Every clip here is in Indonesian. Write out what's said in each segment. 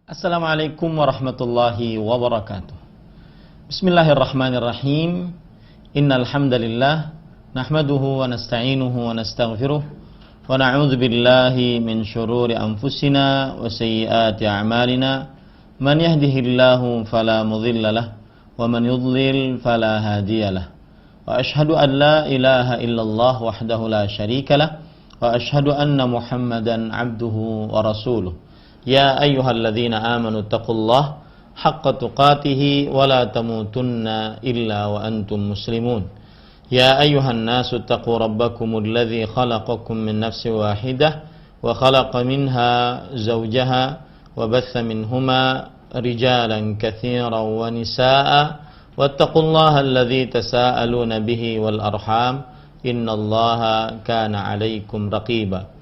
Assalamualaikum warahmatullahi wabarakatuh. Bismillahirrahmanirrahim. Innal hamdalillah nahmaduhu wa nasta'inuhu wa nastaghfiruh wa na'udzu billahi min shururi anfusina wa sayyiati a'malina. Man yahdihillahu fala mudilla lahu wa man yudlil fala hadiya lahu. Wa ashhadu an la ilaha illallah wahdahu la syarika lahu wa ashhadu anna Muhammadan 'abduhu wa rasuluh. Ya ayyuhalladzina amanu taqullaha haqqa tuqatih wa la tamutunna illa wa antum muslimun. Ya ayyuhan nasu taqu rabbakumul ladzi khalaqakum min nafsin wahidah wa khalaqa minha zawjaha wa batha minhuma rijalan katsiran wa nisaa'a wattaqullaha alladzi tasaaluna bihi wal arham innallaha kana 'alaikum raqiba.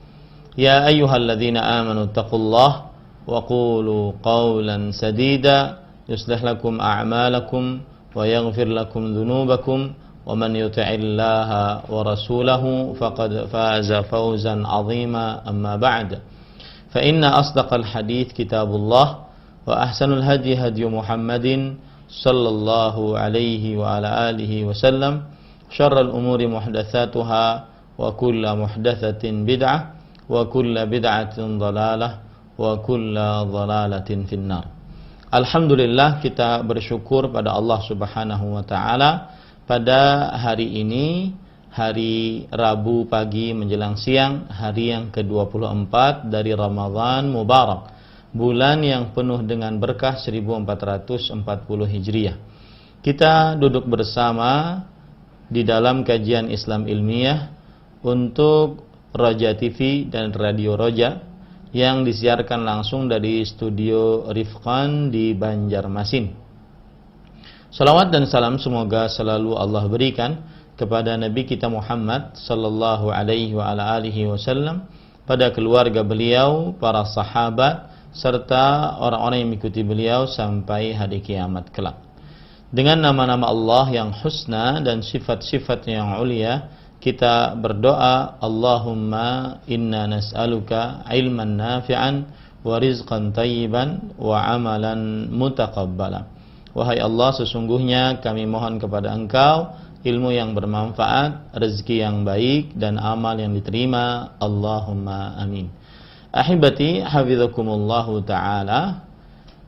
Ya ayyuhalladzina amanu taqullaha وقولوا قولا سديدا يصلح لكم أعمالكم ويغفر لكم ذنوبكم ومن يطع الله ورسوله فقد فاز فوزا عظيما أما بعد فإن أصدق الحديث كتاب الله وأحسن الهدي هدي محمد صلى الله عليه وعلى آله وسلم شر الأمور محدثاتها وكل محدثة بدعة وكل بدعة ضلالة wa kulla dhalalatin finnar. Alhamdulillah, kita bersyukur pada Allah Subhanahu wa taala pada hari ini, hari Rabu pagi menjelang siang, hari yang ke-24 dari Ramadan Mubarak, bulan yang penuh dengan berkah 1440 Hijriah. Kita duduk bersama di dalam kajian Islam ilmiah untuk Roja TV dan Radio Roja yang disiarkan langsung dari studio Rifqan di Banjarmasin. Salawat dan salam semoga selalu Allah berikan kepada Nabi kita Muhammad sallallahu alaihi wa ala alihi wasallam, pada keluarga beliau, para sahabat, serta orang-orang yang mengikuti beliau sampai hari kiamat kelak. Dengan nama-nama Allah yang husna dan sifat-sifat yang ulia, kita berdoa, Allahumma inna nas'aluka ilman nafi'an wa rizqan tayyiban wa amalan mutaqabbala. Wahai Allah, sesungguhnya kami mohon kepada Engkau ilmu yang bermanfaat, rezeki yang baik, dan amal yang diterima. Allahumma amin. Ahibati hafizakumullahu ta'ala.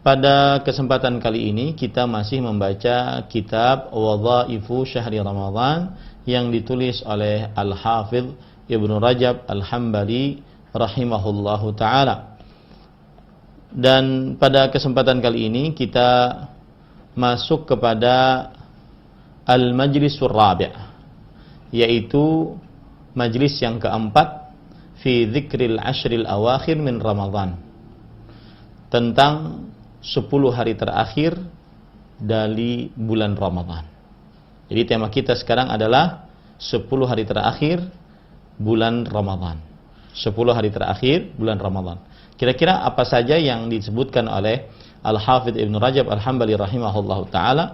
Pada kesempatan kali ini kita masih membaca kitab Wadhaifu Syahri Ramadan yang ditulis oleh Al-Hafidh Ibnu Rajab Al-Hambali rahimahullahu ta'ala. Dan pada kesempatan kali ini kita masuk kepada Al-Majlisur Rabi', yaitu majlis yang keempat fi dzikril ashril awakhir min Ramadan, tentang 10 hari terakhir dari bulan Ramadan. Jadi tema kita sekarang adalah 10 hari terakhir bulan Ramadan. 10 hari terakhir bulan Ramadan. Kira-kira apa saja yang disebutkan oleh Al-Hafidh Ibnu Rajab Al-Hambali rahimahullahu ta'ala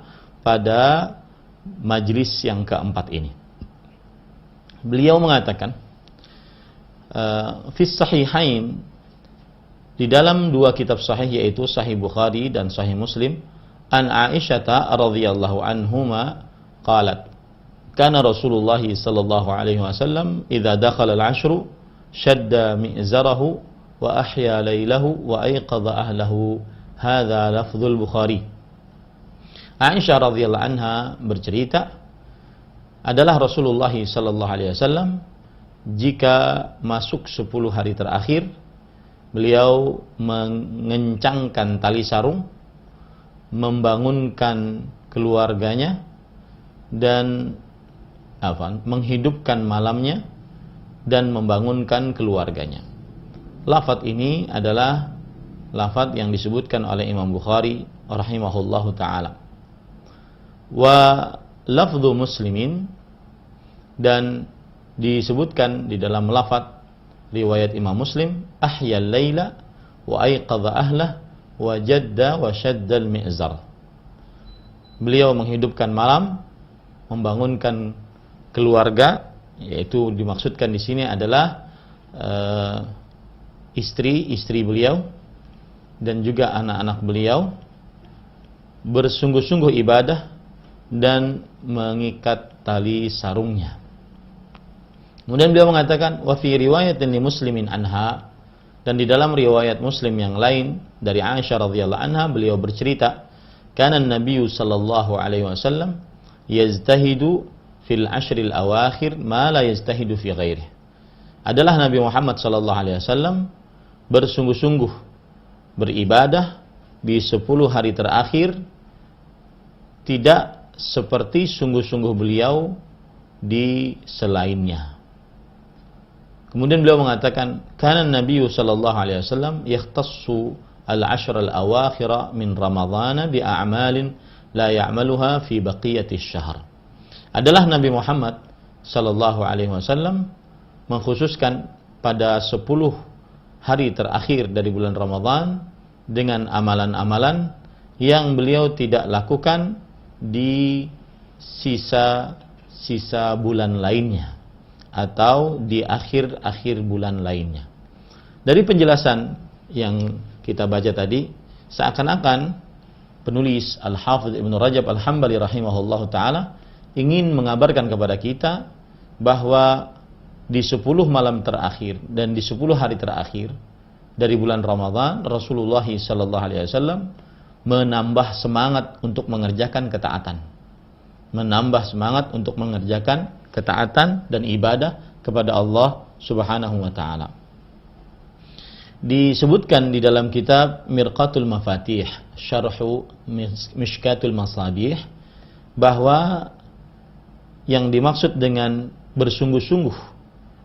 pada majlis yang keempat ini. Beliau mengatakan, Fis Sahihain, di dalam dua kitab sahih, yaitu Sahih Bukhari dan Sahih Muslim, an Aisyah radhiyallahu anhuma qalat, kana Rasulullah sallallahu alaihi wasallam idza dakhala al-'ashru shadda mi'zarahu wa ahya laylahu wa ayqadha ahlahu. Hadza lafdzul Bukhari. Aisyah radhiyallahu anha bercerita, adalah Rasulullah sallallahu alaihi wasallam jika masuk 10 hari terakhir, beliau mengencangkan tali sarung, membangunkan keluarganya, dan menghidupkan malamnya dan membangunkan keluarganya. Lafaz ini adalah lafaz yang disebutkan oleh Imam Bukhari rahimahullahu ta'ala. Wa lafzu Muslimin, dan disebutkan di dalam lafaz riwayat Imam Muslim, ahyal laila wa ayqadha ahlah wa jadda wa shaddal mi'zar. Beliau menghidupkan malam, membangunkan keluarga, yaitu dimaksudkan di sini adalah istri beliau, dan juga anak-anak beliau bersungguh-sungguh ibadah dan mengikat tali sarungnya. Kemudian beliau mengatakan, wa fi riwayatin li Muslimin anha, dan di dalam riwayat Muslim yang lain dari Aisyah radhiyallahu anha, beliau bercerita, kana Nabi sallallahu alaihi wasallam yaztahidu fil ashril awakhir ma la yaztahidu fi ghairihi. Adalah Nabi Muhammad sallallahu alaihi wasallam bersungguh-sungguh beribadah di 10 hari terakhir tidak seperti sungguh-sungguh beliau di selainnya. Kemudian beliau mengatakan, kana Nabi sallallahu alaihi wasallam yakhtassu al-ashr al-awakhir min Ramadhan bi a'malin la ya'maluha fi baqiyati asy-syahr. Adalah Nabi Muhammad sallallahu alaihi wasallam mengkhususkan pada 10 hari terakhir dari bulan Ramadhan dengan amalan-amalan yang beliau tidak lakukan di sisa bulan lainnya atau di akhir-akhir bulan lainnya. Dari penjelasan yang kita baca tadi, seakan-akan penulis Al-Hafidz Ibnu Rajab Al-Hambali rahimahullahu taala ingin mengabarkan kepada kita bahwa di 10 malam terakhir dan di 10 hari terakhir dari bulan Ramadhan, Rasulullah sallallahu alaihi wasallam menambah semangat untuk mengerjakan ketaatan. Menambah semangat untuk mengerjakan ketaatan dan ibadah kepada Allah Subhanahu wa taala. Disebutkan di dalam kitab Mirqatul Mafatih, Syarhu Mishkatul Masabih, bahwa yang dimaksud dengan bersungguh-sungguh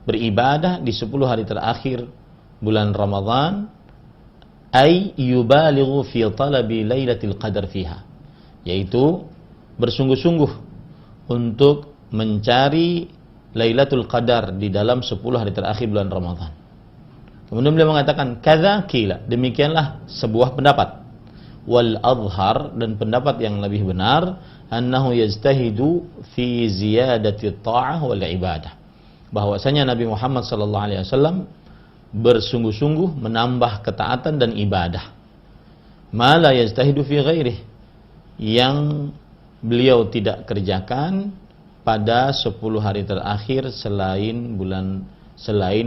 beribadah di 10 hari terakhir bulan Ramadhan ay yubalighu fi talabi lailatul qadar fiha, yaitu bersungguh-sungguh untuk mencari Lailatul Qadar di dalam 10 hari terakhir bulan Ramadhan. Kemudian beliau mengatakan, kadza qila, demikianlah sebuah pendapat. Wal azhar, dan pendapat yang lebih benar, annahu yajtahidu fi ziyadati ta'ah wal ibadah. Bahwasanya Nabi Muhammad sallallahu alaihi wasallam bersungguh-sungguh menambah ketaatan dan ibadah. Ma la yajtahidu fi ghairihi, yang beliau tidak kerjakan pada 10 hari terakhir selain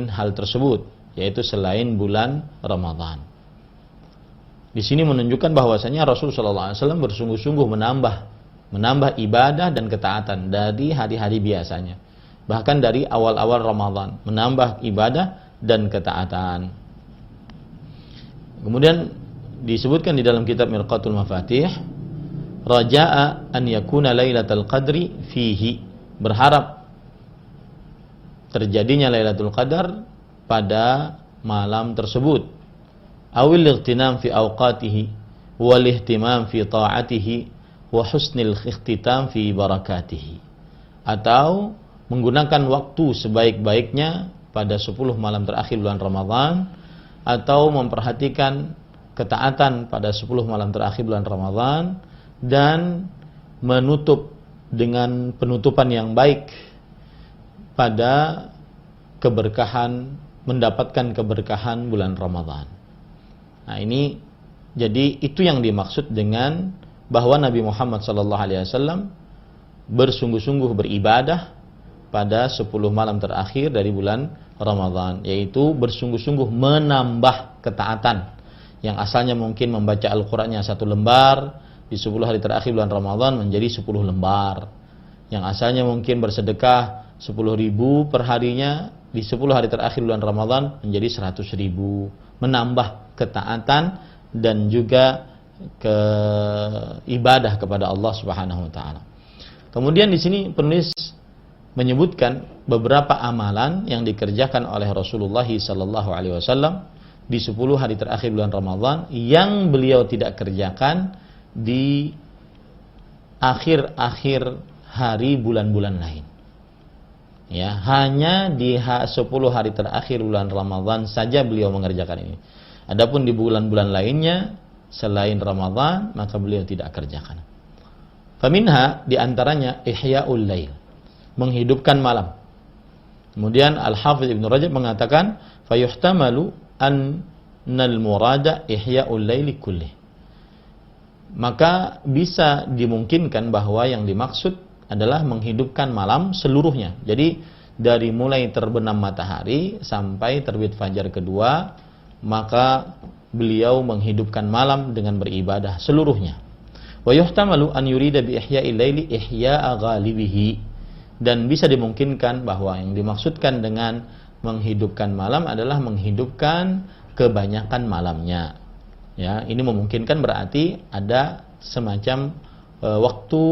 hal tersebut, yaitu selain bulan Ramadhan. Di sini menunjukkan bahwasanya Rasulullah SAW bersungguh-sungguh menambah ibadah dan ketaatan dari hari-hari biasanya, bahkan dari awal-awal Ramadhan menambah ibadah dan ketaatan. Kemudian disebutkan di dalam kitab Mirqatul Mafatih, raja'a an yakuna lailatul qadri fihi, berharap terjadinya Lailatul Qadar pada malam tersebut. Awil ightinam fi awqatihi wal ihtimam fi ta'atihi wa husnil ikhtitam fi barakatihi, atau menggunakan waktu sebaik-baiknya pada 10 malam terakhir bulan Ramadhan, atau memperhatikan ketaatan pada 10 malam terakhir bulan Ramadhan, dan menutup dengan penutupan yang baik pada keberkahan, mendapatkan keberkahan bulan Ramadhan. Nah, ini jadi itu yang dimaksud dengan bahwa Nabi Muhammad SAW bersungguh-sungguh beribadah pada 10 malam terakhir dari bulan Ramadhan, yaitu bersungguh-sungguh menambah ketaatan. Yang asalnya mungkin membaca Al-Qur'annya 1 lembar, di 10 hari terakhir bulan Ramadhan menjadi 10 lembar. Yang asalnya mungkin bersedekah 10.000 per harinya, di 10 hari terakhir bulan Ramadhan menjadi 100.000. Menambah ketaatan dan juga ibadah kepada Allah Subhanahu wa taala. Kemudian di sini penulis menyebutkan beberapa amalan yang dikerjakan oleh Rasulullah sallallahu alaihi wasallam di 10 hari terakhir bulan Ramadhan yang beliau tidak kerjakan di akhir-akhir hari bulan-bulan lain. Ya, hanya di 10 hari terakhir bulan Ramadhan saja beliau mengerjakan ini. Adapun di bulan-bulan lainnya selain Ramadhan, maka beliau tidak kerjakan. Faminha, di antaranya ihya'ul lail, menghidupkan malam. Kemudian Al-Hafidz Ibnu Rajab mengatakan, fayuhtamalu an annal murada ihya'ul laili kullih. Maka bisa dimungkinkan bahwa yang dimaksud adalah menghidupkan malam seluruhnya. Jadi dari mulai terbenam matahari sampai terbit fajar kedua, maka beliau menghidupkan malam dengan beribadah seluruhnya. Wa yuhtamalu an yurida bi ihya'il laili ihya'a ghalibihi. Dan bisa dimungkinkan bahwa yang dimaksudkan dengan menghidupkan malam adalah menghidupkan kebanyakan malamnya. Ya, ini memungkinkan berarti ada semacam waktu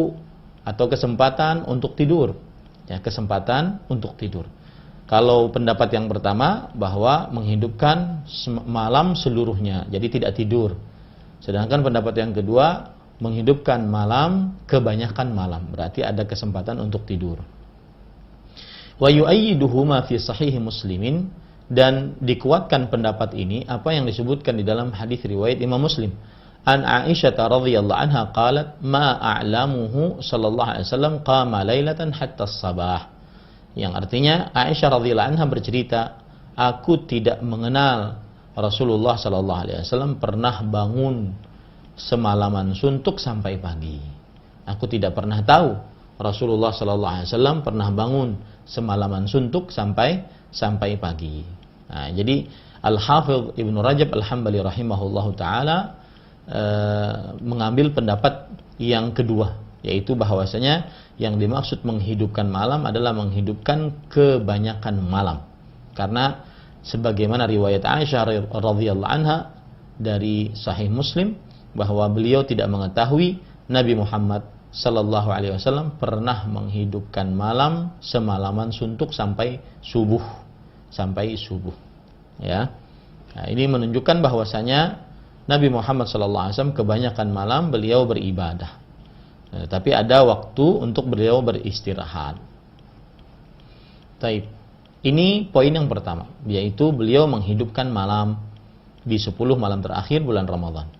atau kesempatan untuk tidur. Ya, kesempatan untuk tidur. Kalau pendapat yang pertama bahwa menghidupkan malam seluruhnya, jadi tidak tidur. Sedangkan pendapat yang kedua menghidupkan malam kebanyakan malam, berarti ada kesempatan untuk tidur. Wa yu'ayyiduhu ma fi sahih Muslimin, dan dikuatkan pendapat ini apa yang disebutkan di dalam hadis riwayat Imam Muslim. An Aisyah radhiyallahu anha qalat ma a'lamuhu sallallahu alaihi wasallam qama lailatan hatta as-sabah. Yang artinya Aisyah radhiyallahu anha bercerita, aku tidak mengenal Rasulullah sallallahu alaihi wasallam pernah bangun semalaman suntuk sampai pagi. Aku tidak pernah tahu Rasulullah sallallahu alaihi wasallam pernah bangun semalaman suntuk sampai pagi. Nah, jadi Al-Hafidh Ibnu Rajab Al-Hambali rahimahullahu taala mengambil pendapat yang kedua, yaitu bahwasanya yang dimaksud menghidupkan malam adalah menghidupkan kebanyakan malam. Karena sebagaimana riwayat Aisyah radhiyallahu anha dari Sahih Muslim bahwa beliau tidak mengetahui Nabi Muhammad sallallahu alaihi wasallam pernah menghidupkan malam semalaman suntuk sampai subuh. Ya. Nah, ini menunjukkan bahwasanya Nabi Muhammad sallallahu alaihi wasallam kebanyakan malam beliau beribadah. Tapi ada waktu untuk beliau beristirahat. Taib. Ini poin yang pertama, yaitu beliau menghidupkan malam di 10 malam terakhir bulan Ramadan.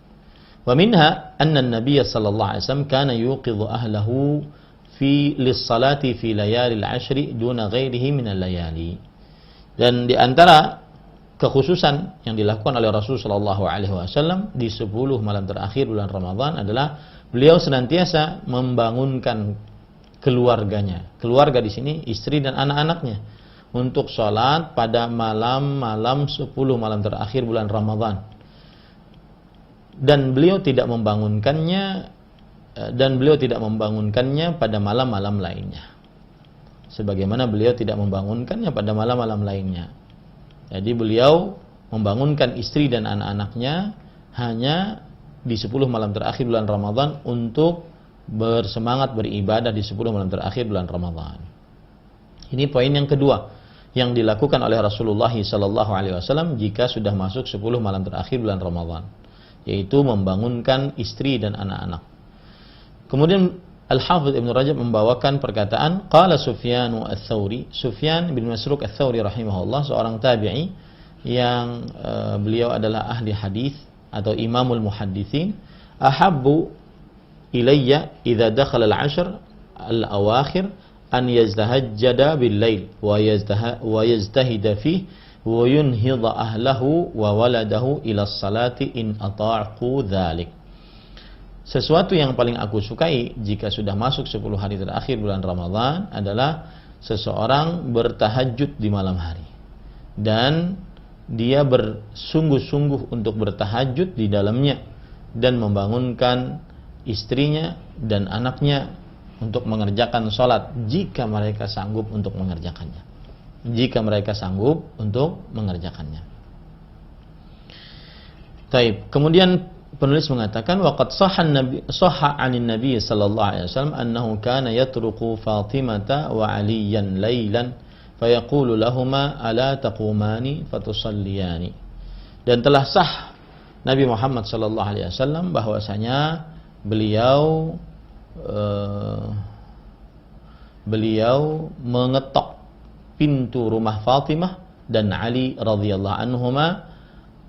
Wa minha anna an-nabiy sallallahu alaihi wasallam kana yuqidhu ahlahu fi lis-salati fi layalil 'ashri duna ghairihi min al-layali. Dan di antara kekhususan yang dilakukan oleh Rasulullah sallallahu alaihi wasallam di 10 malam terakhir bulan Ramadan adalah beliau senantiasa membangunkan keluarganya. Keluarga di sini istri dan anak-anaknya untuk sholat pada malam-malam 10 malam terakhir bulan Ramadan. Dan beliau tidak membangunkannya pada malam-malam lainnya. Sebagaimana beliau tidak membangunkannya pada malam-malam lainnya. Jadi beliau membangunkan istri dan anak-anaknya hanya di 10 malam terakhir bulan Ramadan untuk bersemangat beribadah di 10 malam terakhir bulan Ramadan. Ini poin yang kedua yang dilakukan oleh Rasulullah sallallahu alaihi wasallam jika sudah masuk 10 malam terakhir bulan Ramadan, yaitu membangunkan istri dan anak-anak. Kemudian Al-Hafidh Ibnu Rajab membawakan perkataan qala Sufyan ats-Tsauri, Sufyan bin Masruq ats-Tsauri rahimahullah, seorang tabi'i yang beliau adalah ahli hadis atau imamul muhadditsin, ahabbu ilayya idza dakhala al-'ashr al-awakhir an yaztahajjada bil-lail wa yaztahida fihi wa yunhidha ahlahu wa waladahu ila as-salati in ata'u dzalik. Sesuatu yang paling aku sukai jika sudah masuk 10 hari terakhir bulan Ramadan adalah seseorang bertahajud di malam hari. Dan dia bersungguh-sungguh untuk bertahajud di dalamnya dan membangunkan istrinya dan anaknya untuk mengerjakan sholat jika mereka sanggup untuk mengerjakannya. Taib. Kemudian penulis mengatakan waqad shahha 'anin nabi sallallahu alaihi wasallam annahu kana yatruku Fatimata wa Aliyan lailan fayaqulu lahumā alā taqūmāni fatusalliyāni. Dan telah sah Nabi Muhammad sallallahu alaihi wasallam bahwasanya beliau mengetok pintu rumah Fatimah dan Ali radhiyallahu anhuma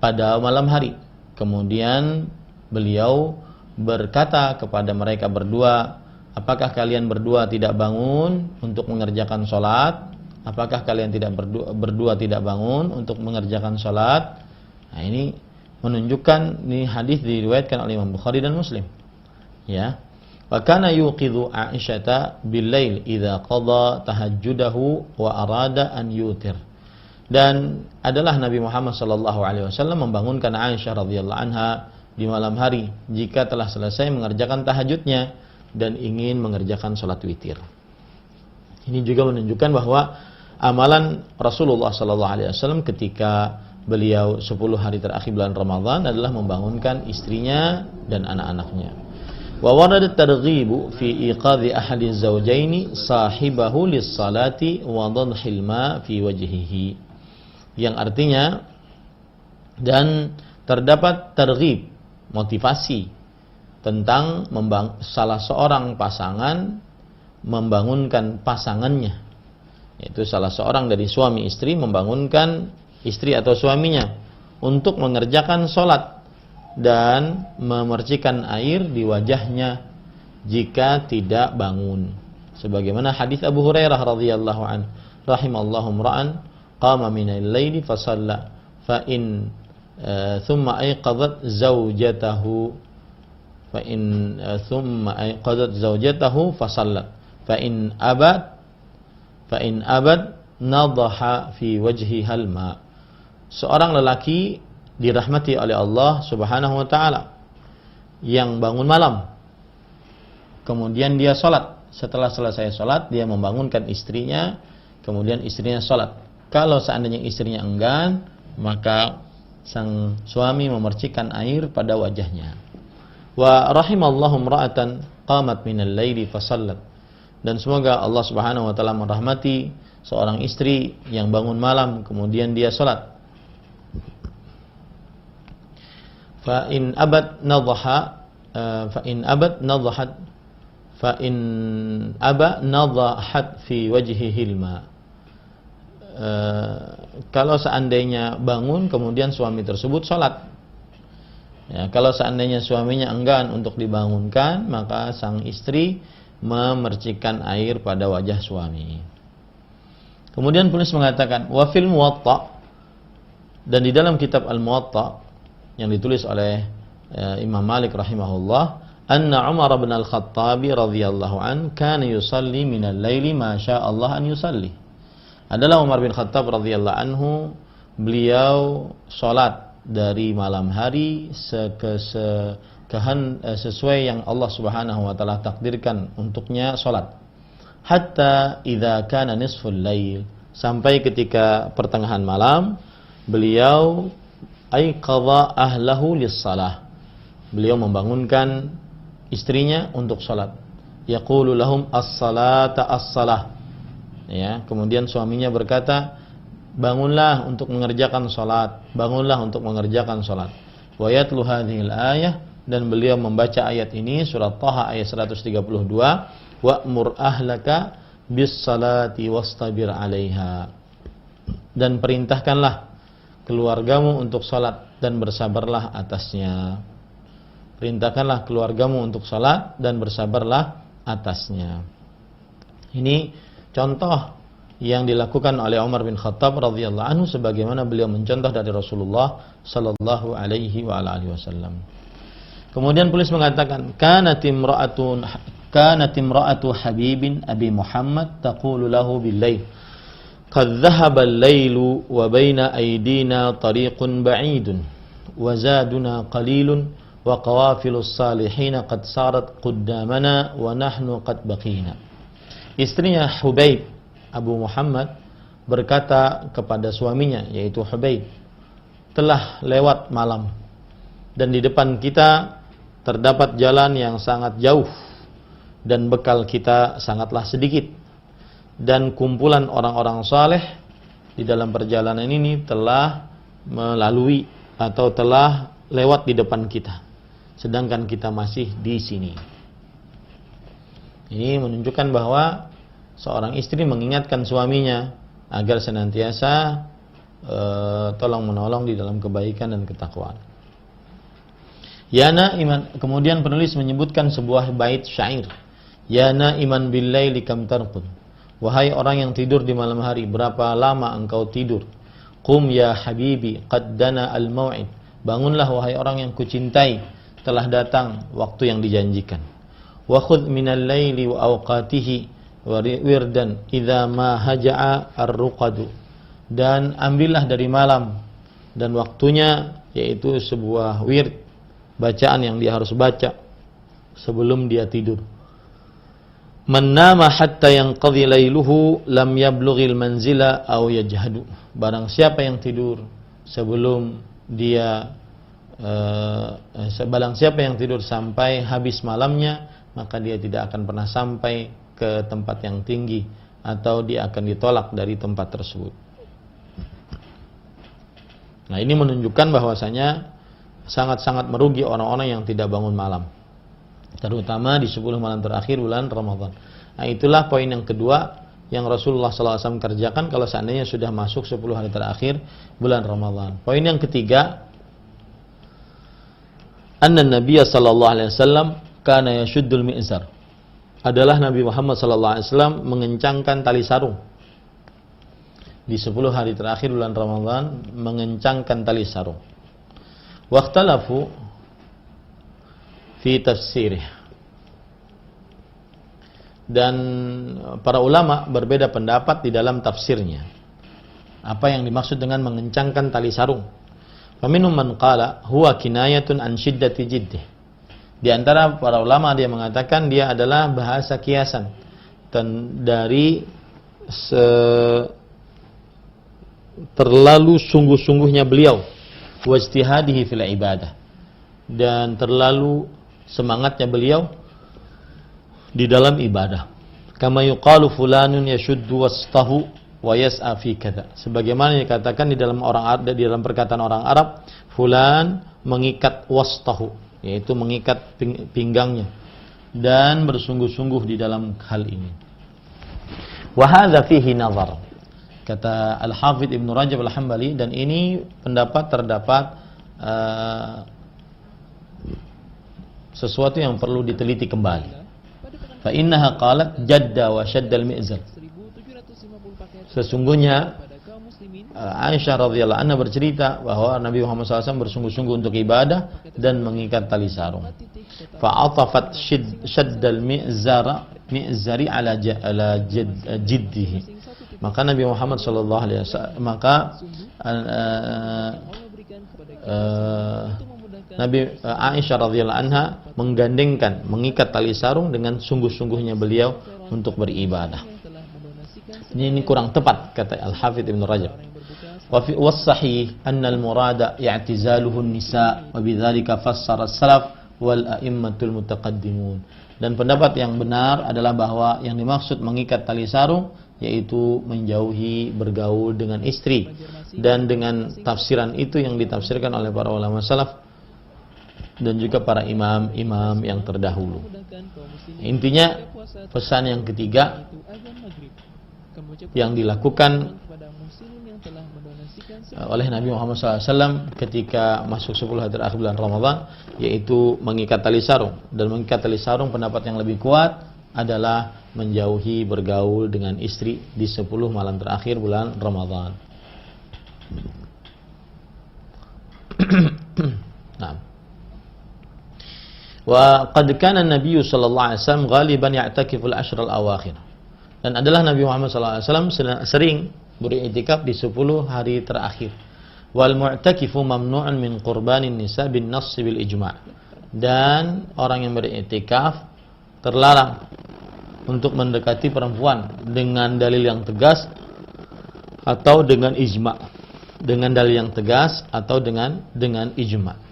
pada malam hari. Kemudian beliau berkata kepada mereka berdua, apakah kalian berdua tidak bangun untuk mengerjakan sholat? Apakah kalian tidak berdua tidak bangun untuk mengerjakan sholat? Nah, ini menunjukkan ini hadis diriwayatkan oleh Imam Bukhari dan Muslim. Ya. Wa kana yuqidhu Aisyata bil-lail idza qada tahajjudahu wa arada an yutir. Dan adalah Nabi Muhammad sallallahu alaihi wasallam membangunkan Aisyah radhiyallahu anha di malam hari jika telah selesai mengerjakan tahajudnya dan ingin mengerjakan salat witir. Ini juga menunjukkan bahwa amalan Rasulullah sallallahu alaihi wasallam ketika beliau 10 hari terakhir bulan Ramadan adalah membangunkan istrinya dan anak-anaknya. Wa warada at-targhibu fi iqadhi ahadi az-zawjaini sahibahu lis-salati wa dhanhil ma fi wajhihi. Yang artinya dan terdapat targhib, motivasi tentang salah seorang pasangan membangunkan pasangannya, yaitu salah seorang dari suami istri membangunkan istri atau suaminya untuk mengerjakan sholat dan memercikan air di wajahnya jika tidak bangun. Sebagaimana hadis Abu Hurairah radhiyallahu anhu, rahimallahu imra'an qama minal laili fa shalla fa in thumma ayqadhat zawjatahu fa in thumma ayqadhat zawjatahu fa sallat fa in abad nadaha fi wajhiha al-ma. Seorang lelaki dirahmati oleh Allah Subhanahu wa taala yang bangun malam, kemudian dia salat. Setelah selesai salat dia membangunkan istrinya, kemudian istrinya salat. Kalau seandainya istrinya enggan, maka sang suami memercikan air pada wajahnya. Wa rahimallahu imra'atan qamat minal laili fa sallat. Dan semoga Allah Subhanahu wa taala merahmati seorang istri yang bangun malam kemudian dia salat. Fa in abad nadaha fa in abad nadahat fa in aba nadahat fi wajhihi al-ma. Kalau seandainya bangun kemudian suami tersebut salat, ya, kalau seandainya suaminya enggan untuk dibangunkan, maka sang istri memercikan air pada wajah suami. Kemudian penulis mengatakan wa fil Muwatta, dan di dalam kitab Al-Muwatta yang ditulis oleh Imam Malik rahimahullah, anna Umar bin Al-Khattab radhiyallahu an kana yusalli minal laili ma syaa Allah an yusalli. Adalah Umar bin Khattab radhiyallahu anhu, beliau salat dari malam hari sesuai yang Allah Subhanahu wa taala takdirkan untuknya salat. Hatta idza kana nisful lail, sampai ketika pertengahan malam beliau aiqadha ahlahu lis-salah. Beliau membangunkan istrinya untuk salat. Yaqulu lahum as-salata as-salah. Ya, kemudian suaminya berkata, bangunlah untuk mengerjakan salat, bangunlah untuk mengerjakan salat. Wa yatlu hadhil ayah, dan beliau membaca ayat ini surat Thaha ayat 132, wa'mur ahlaka bis-salati wastabir 'alaiha. Dan perintahkanlah keluargamu untuk salat dan bersabarlah atasnya. Perintahkanlah keluargamu untuk salat dan bersabarlah atasnya. Ini contoh yang dilakukan oleh Umar bin Khattab radhiyallahu anhu sebagaimana beliau mencontoh dari Rasulullah sallallahu alaihi wa alihi wasallam. Kemudian penulis mengatakan, kanat imra'atu Habibin Abi Muhammad taqulu lahu bil-lail qad dhahaba al-lailu wa baina aydina tariqun ba'idun wa zaduna qalilun wa qawafilus salihin qad sarat qaddamana wa nahnu qad baqina. Istrinya Hubaib Abu Muhammad berkata kepada suaminya, yaitu Hubaib, telah lewat malam dan di depan kita terdapat jalan yang sangat jauh dan bekal kita sangatlah sedikit. Dan kumpulan orang-orang saleh di dalam perjalanan ini telah melalui atau telah lewat di depan kita, sedangkan kita masih di sini. Ini menunjukkan bahwa seorang istri mengingatkan suaminya agar senantiasa tolong menolong di dalam kebaikan dan ketakwaan. Yana iman. Kemudian penulis menyebutkan sebuah bait syair. Yana iman billaili kam tarqud. Wahai orang yang tidur di malam hari, berapa lama engkau tidur? Qum ya habibi qad dana al-mau'id Bangunlah wahai orang yang kucintai, telah datang waktu yang dijanjikan. Wa khudh minal laili wa awqatihi wa wirdan idza ma haja'a ar-ruqadu. Dan ambillah dari malam dan waktunya, yaitu sebuah wird, bacaan yang dia harus baca sebelum dia tidur. Man nama hatta yanqadhi lailuhu lam yablughil manzila aw yajhadu. Barang siapa yang tidur sebelum dia barang siapa yang tidur sampai habis malamnya, maka dia tidak akan pernah sampai ke tempat yang tinggi atau dia akan ditolak dari tempat tersebut. Nah, ini menunjukkan bahwasanya sangat-sangat merugi orang-orang yang tidak bangun malam, terutama di 10 malam terakhir bulan Ramadan. Nah, itulah poin yang kedua yang Rasulullah SAW kerjakan kalau seandainya sudah masuk 10 hari terakhir bulan Ramadan. Poin yang ketiga, anna Nabiya sallallahu alaihi wasallam kana yashuddul mi'zar. Adalah Nabi Muhammad sallallahu alaihi wasallam mengencangkan tali sarung. Di 10 hari terakhir bulan Ramadan mengencangkan tali sarung. Waqtalafu fi tafsirih. Dan para ulama berbeda pendapat di dalam tafsirnya. Apa yang dimaksud dengan mengencangkan tali sarung? Faminhum man qala huwa kinayatun an shiddati jiddih. Di antara para ulama dia mengatakan dia adalah bahasa kiasan dan dari terlalu sungguh-sungguhnya beliau wajtihadihi fil ibadah, dan terlalu semangatnya beliau di dalam ibadah. Kama yuqalu fulanun yashuddu wastahu wa yas'a fi kadza. Sebagaimana dikatakan di dalam perkataan orang Arab, fulan mengikat wastahu, yaitu mengikat pinggangnya dan bersungguh-sungguh di dalam hal ini. Wa hadza fihi nazar. Kata Al-Hafidz Ibnu Rajab Al-Hambali, dan ini terdapat sesuatu yang perlu diteliti kembali. Fa innaha qalat jadda wa shadda al-mi'zar. Sesungguhnya Aisyah radhiyallahu anha bercerita bahwa Nabi Muhammad SAW bersungguh-sungguh untuk ibadah dan mengikat tali sarung. Fa'atafat shaddal mi'zari ala jiddihi. Maka Nabi Muhammad sallallahu alaihi wasallam Nabi Aisyah radhiyallahu anha menggandengkan mengikat tali sarung dengan sungguh-sungguhnya beliau untuk beribadah. Ini kurang tepat kata Al-Hafidz Ibnu Rajab. Wa fi was-sahih anna al-murada i'tizaluhu an-nisa wa bidzalika fassara as-salaf wal a'immatul mutaqaddimun. Dan pendapat yang benar adalah bahwa yang dimaksud mengikat tali sarung yaitu menjauhi bergaul dengan istri, dan dengan tafsiran itu yang ditafsirkan oleh para ulama salaf dan juga para imam-imam yang terdahulu. Intinya pesan yang ketiga yang dilakukan oleh Nabi Muhammad SAW ketika masuk 10 hari terakhir bulan Ramadan yaitu mengikat tali sarung. Dan mengikat tali sarung pendapat yang lebih kuat adalah menjauhi bergaul dengan istri di 10 malam terakhir bulan Ramadan. Nah. Wa qad kana an-nabiy sallallahu alaihi wasallam ghaliban ya'takifu al-ashr al-awakhir. Dan adalah Nabi Muhammad sallallahu alaihi wasallam sering beriktikaf di 10 hari terakhir. Wal mu'takifu mamnu'un min qurbanin nisa bin nass bil ijma'. Dan orang yang beriktikaf terlarang untuk mendekati perempuan dengan dalil yang tegas atau dengan ijma'. Dengan dalil yang tegas atau dengan ijma'.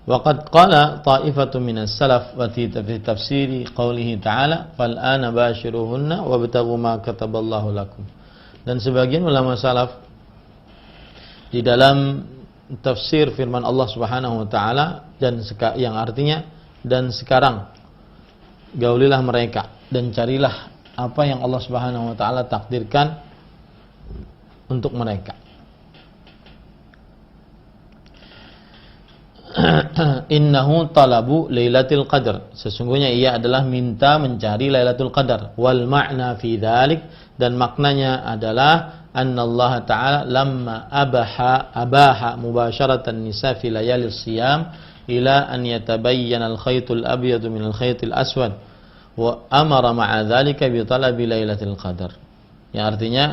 Waqad qala ta'ifatun minas salaf wa fi tafsiri qawlihi ta'ala fal ana bashiruhunna wabtaghu ma kataballahu lakum. Dan sebagian ulama salaf di dalam tafsir firman Allah Subhanahu wa taala dan yang artinya dan sekarang gaulilah mereka dan carilah apa yang Allah Subhanahu wa taala takdirkan untuk mereka. Innahu talabu lailatul qadar. Sesungguhnya ia adalah minta mencari Lailatul Qadar. Wal ma'na fi dzalik, dan maknanya adalah anna Allah Ta'ala lamma abaha mubasharatan nisa fi layali siyam ila an yatabayyana al-khaytul abyadu min al-khaytil aswad wa amara ma'a dhalika bi talabi lailatul qadar. Yang artinya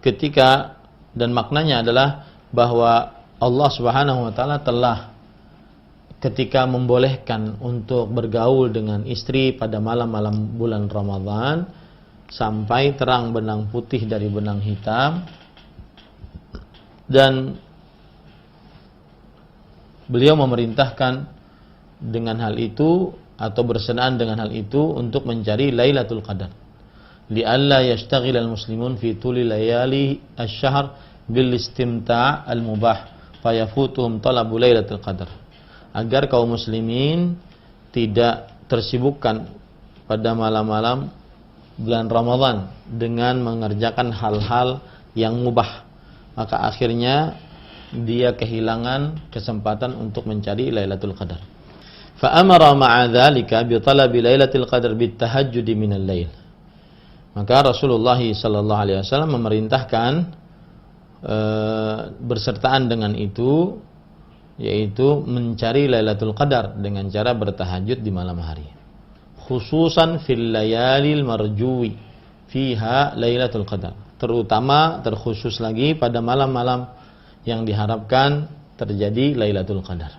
ketika, dan maknanya adalah bahwa Allah Subhanahu wa taala telah ketika membolehkan untuk bergaul dengan istri pada malam-malam bulan Ramadan sampai terang benang putih dari benang hitam, dan beliau memerintahkan dengan hal itu atau bersenaan dengan hal itu untuk mencari Lailatul Qadar. Li'alla yashtaghilal muslimun fi tuli layali asy-syahr bil istimta' al-mubah fayafutuhum talabu Lailatul Qadar. Agar kaum muslimin tidak tersibukkan pada malam-malam bulan Ramadan dengan mengerjakan hal-hal yang mubah, maka akhirnya dia kehilangan kesempatan untuk mencari Lailatul Qadar. Fa amara ma'a dzalika bi talabi Lailatul Qadar bit tahajjud minal lail. Maka Rasulullah sallallahu alaihi wasallam memerintahkan bersertaan dengan itu, yaitu mencari Lailatul Qadar dengan cara bertahajud di malam hari. Khususan fil layalil marjuwi fiha Lailatul Qadar. Terutama terkhusus lagi pada malam-malam yang diharapkan terjadi Lailatul Qadar.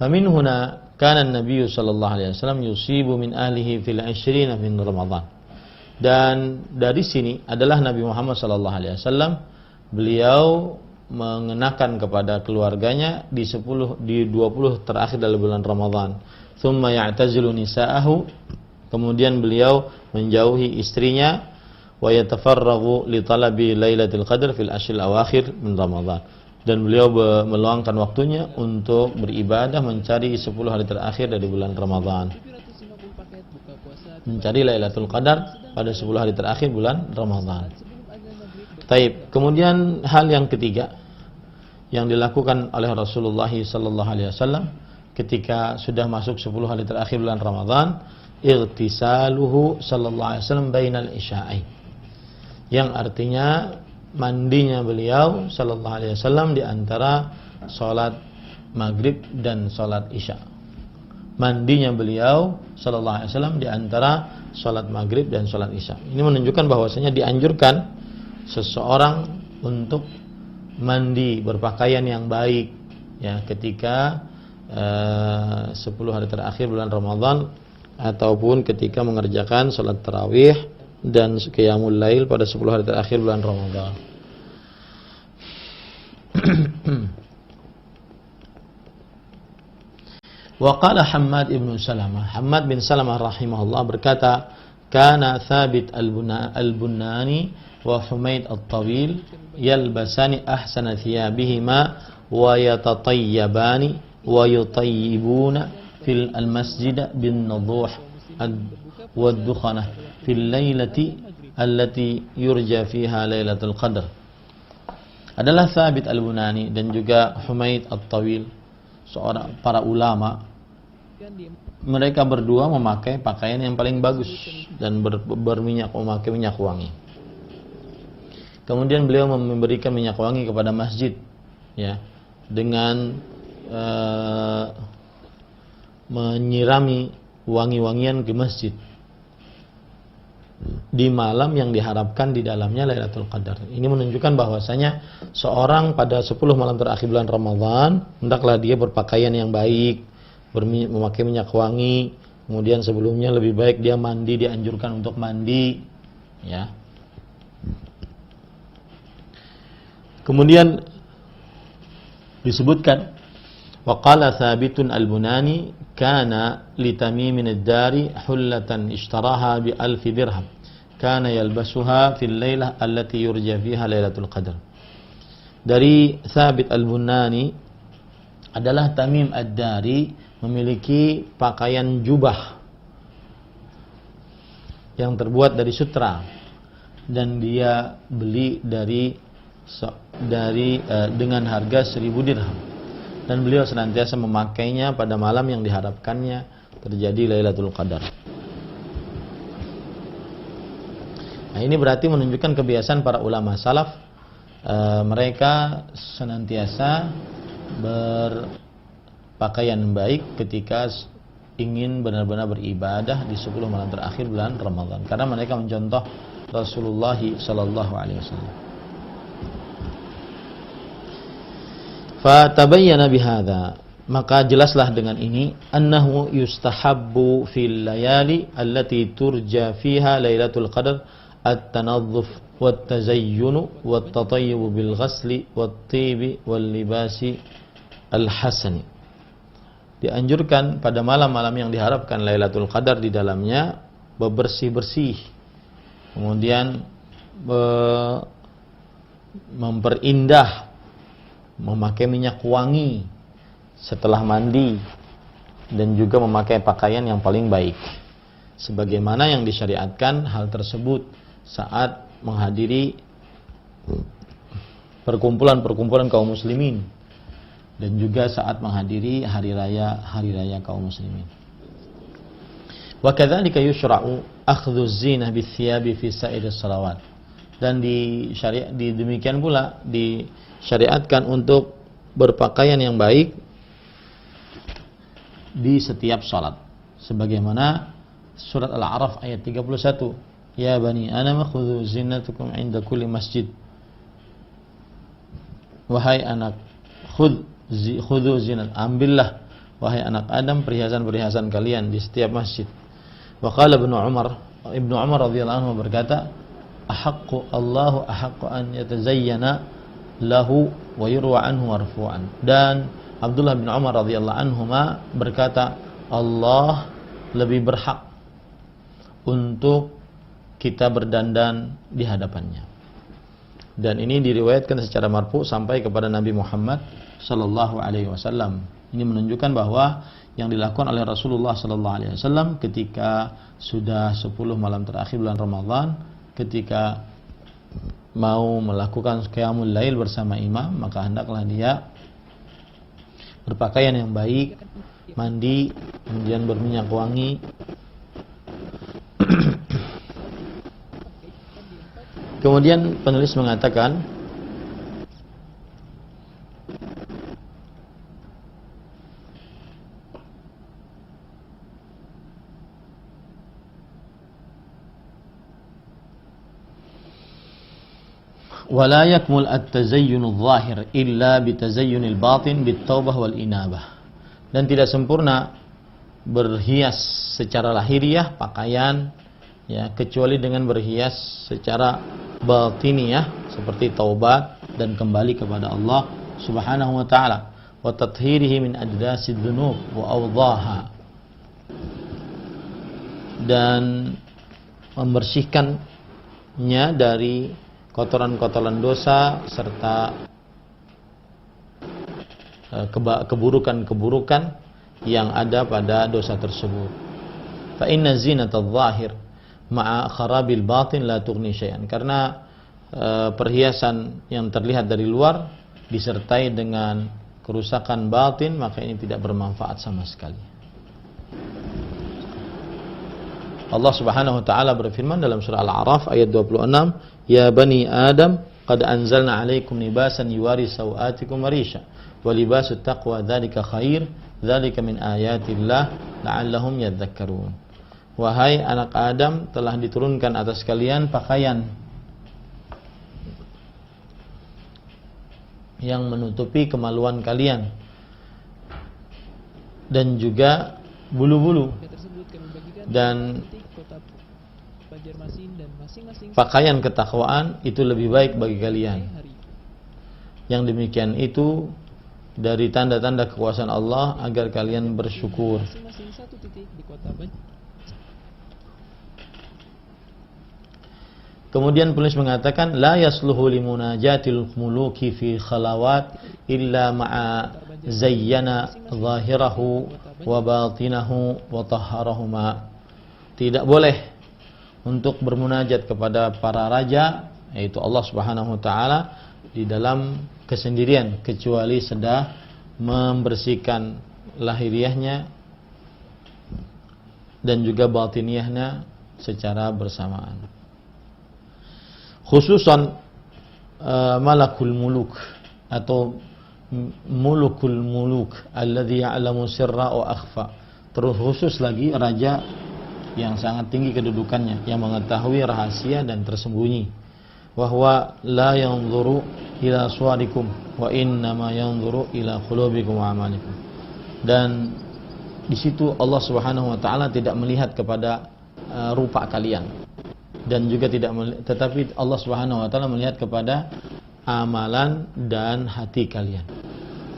Famin huna kana an-nabiy sallallahu alaihi wasallam yusibu min ahlihi fil 20 min Ramadan. Dan dari sini adalah Nabi Muhammad sallallahu alaihi wasallam, beliau mengenakan kepada keluarganya di 20 terakhir dalam bulan Ramadan. Tsumma ya'tazilu nisa'ahu, kemudian beliau menjauhi istrinya, wa yatafarraghu li talabi Lailatul Qadar fil ashril awakhir min Ramadan. Dan beliau meluangkan waktunya untuk beribadah mencari 10 hari terakhir dari bulan Ramadan. Mencari Lailatul Qadar pada 10 hari terakhir bulan Ramadan. Taib. Kemudian hal yang ketiga yang dilakukan oleh Rasulullah sallallahu alaihi wasallam ketika sudah masuk 10 hari terakhir bulan Ramadan, irtisaluhu sallallahu alaihi wasallam bainal isya'ain. Yang artinya mandinya beliau sallallahu alaihi wasallam di antara salat maghrib dan salat isya. Mandinya beliau sallallahu alaihi wasallam di antara salat maghrib dan salat isya. Ini menunjukkan bahwasanya dianjurkan seseorang untuk mandi berpakaian yang baik ya ketika 10 hari terakhir bulan Ramadan ataupun ketika mengerjakan salat tarawih dan qiyamul lail pada 10 hari terakhir bulan Ramadan. Wa qala Hammad ibn Salamah, Hammad bin Salamah rahimahullah berkata, kana Thabit al-Bunani wa Humaid at-Tawil yalbasani ahsana thiyabihima wa yatatayyabani wa yutayyibuna fil al-masjid bin nadhuh wa ad-dukhanah fil lailati allati yurja fiha Lailatul Qadar. Adalah Thabit al-Bunani dan juga Humaid at-Tawil, seorang para ulama. Mereka berdua memakai pakaian yang paling bagus dan memakai minyak wangi. Kemudian beliau memberikan minyak wangi kepada masjid ya, dengan menyirami wangi-wangian ke masjid di malam yang diharapkan di dalamnya Lailatul Qadar. Ini menunjukkan bahwasanya seorang pada 10 malam terakhir bulan Ramadan hendaklah dia berpakaian yang baik, memakai minyak wangi. Kemudian sebelumnya lebih baik dia mandi, dianjurkan untuk mandi ya. Kemudian disebutkan waqala Thabitun al-Bunani kana li Tamimin ad-Dari hullatan ishtaraha bi 1000 dirham kana yalbasuha fil lailah allati yurja fiha Lailatul Qadar. Dari Thabit al-Bunani adalah Tamim ad-Dari memiliki pakaian jubah yang terbuat dari sutra dan dia beli dengan harga 1000 dirham, dan beliau senantiasa memakainya pada malam yang diharapkannya terjadi Lailatul Qadar. Nah, ini berarti menunjukkan kebiasaan para ulama salaf, mereka senantiasa berpakaian baik ketika ingin benar-benar beribadah di 10 malam terakhir bulan Ramadan, karena mereka mencontoh Rasulullah sallallahu alaihi wasallam. Fatabayyana bihadza, maka jelaslah dengan ini, annahu yustahabbu fil layali allati turja fiha lailatul qadar at-tanadhdhuf wat-tazayyun wat-tatayyub bil ghasli wat-tibi wal libasi al-hasan. Dianjurkan pada malam-malam yang diharapkan Lailatul Qadar di dalamnya bebersih-bersih, kemudian memperindah, memakai minyak wangi setelah mandi, dan juga memakai pakaian yang paling baik, sebagaimana yang disyariatkan hal tersebut saat menghadiri perkumpulan-perkumpulan kaum muslimin, dan juga saat menghadiri hari raya kaum muslimin. Wa kadzalika yushra'u akhdhu az-zinah bis-thiyabi fi sa'iris shalawat. Dan demikian pula disyariatkan untuk berpakaian yang baik di setiap salat. Sebagaimana surat Al-A'raf ayat 31, ya bani Adam khudhu zinatakum 'inda kulli masjid. Wahai anak, khudhu zinat, ambillah wahai anak Adam perhiasan-perhiasan kalian di setiap masjid. Wa qala Ibnu Umar radhiyallahu anhu berkata, Allahu ahaqqu an yatazayyana lahu wa yurwa anhu marfu'an. Dan Abdullah bin Umar radhiyallahu anhuma berkata, Allah lebih berhak untuk kita berdandan di hadapannya. Dan ini diriwayatkan secara marfu sampai kepada Nabi Muhammad sallallahu alaihi wasallam. Ini menunjukkan bahwa yang dilakukan oleh Rasulullah sallallahu alaihi wasallam ketika sudah 10 malam terakhir bulan Ramadan, ketika mau melakukan qiyamul lail bersama imam, maka hendaklah dia berpakaian yang baik, mandi, kemudian berminyak wangi. Kemudian penulis mengatakan, ولا يكمل التزين الظاهر إلا بتزين الباطن بالتوبة والإنابة. Dan tidak sempurna berhias secara lahiriah pakaian, ya, kecuali dengan berhias secara batiniah seperti taubat dan kembali kepada Allah Subhanahu wa taala, wa tathhirihi min ajdasid dzunub wa awdaha, dan membersihkannya dari kotoran-kotoran dosa serta keburukan-keburukan yang ada pada dosa tersebut. Fa inna zinatadh dhahir ma'a kharabil batin la tughni syai'an. Karena perhiasan yang terlihat dari luar disertai dengan kerusakan batin, maka ini tidak bermanfaat sama sekali. Allah Subhanahu wa taala berfirman dalam surah Al-A'raf ayat 26, ya bani Adam qad anzalna 'alaikum libasan yuwari sawatikum warisha wa libasut taqwa dzalika khair dzalika min ayatillah la'allahum yadhakkarun. Wahai anak Adam, telah diturunkan atas kalian pakaian yang menutupi kemaluan kalian dan juga bulu-bulu, dan pakaian ketakwaan itu lebih baik bagi kalian. Yang demikian itu dari tanda-tanda kekuasaan Allah agar kalian bersyukur. Kemudian penulis mengatakan, la yasluhu limunajatil muluki fi khalawat illa ma'a zayyana zahirahu wa batinahu wa tahharahuma. Tidak boleh untuk bermunajat kepada para raja, yaitu Allah Subhanahu wa taala, di dalam kesendirian kecuali sedang membersihkan lahiriahnya dan juga batiniahnya secara bersamaan. khususan malakul muluk atau mulukul muluk alladzi ya'lamu sirra wa akhfa. Terus khusus lagi raja yang sangat tinggi kedudukannya, yang mengetahui rahasia dan tersembunyi. Wa huwa la yanzuru ila suwarikum wa innama yanzuru ila qulubikum wa amalikum. Dan di situ Allah Subhanahu wa taala tidak melihat kepada rupa kalian, dan juga tetapi Allah Subhanahu wa taala melihat kepada amalan dan hati kalian.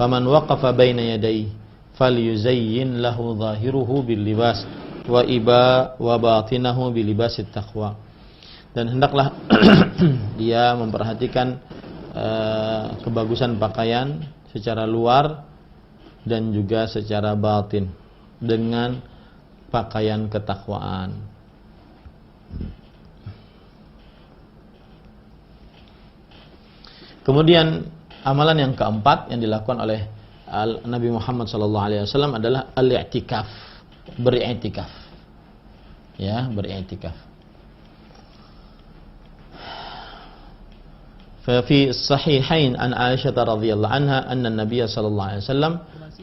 Faman waqafa baina yadayhi falyuzayyin lahu zahiruhu bil libas wa batinahu bil libasit taqwa. Dan hendaklah dia memperhatikan kebagusan pakaian secara luar dan juga secara batin dengan pakaian ketakwaan. Kemudian amalan yang keempat yang dilakukan oleh Nabi Muhammad SAW adalah al-i'tikaf, beriktikaf. Ya, beriktikaf. Fi sahihain an Aisyah radhiyallahu anha anna an-nabiy sallallahu alaihi wasallam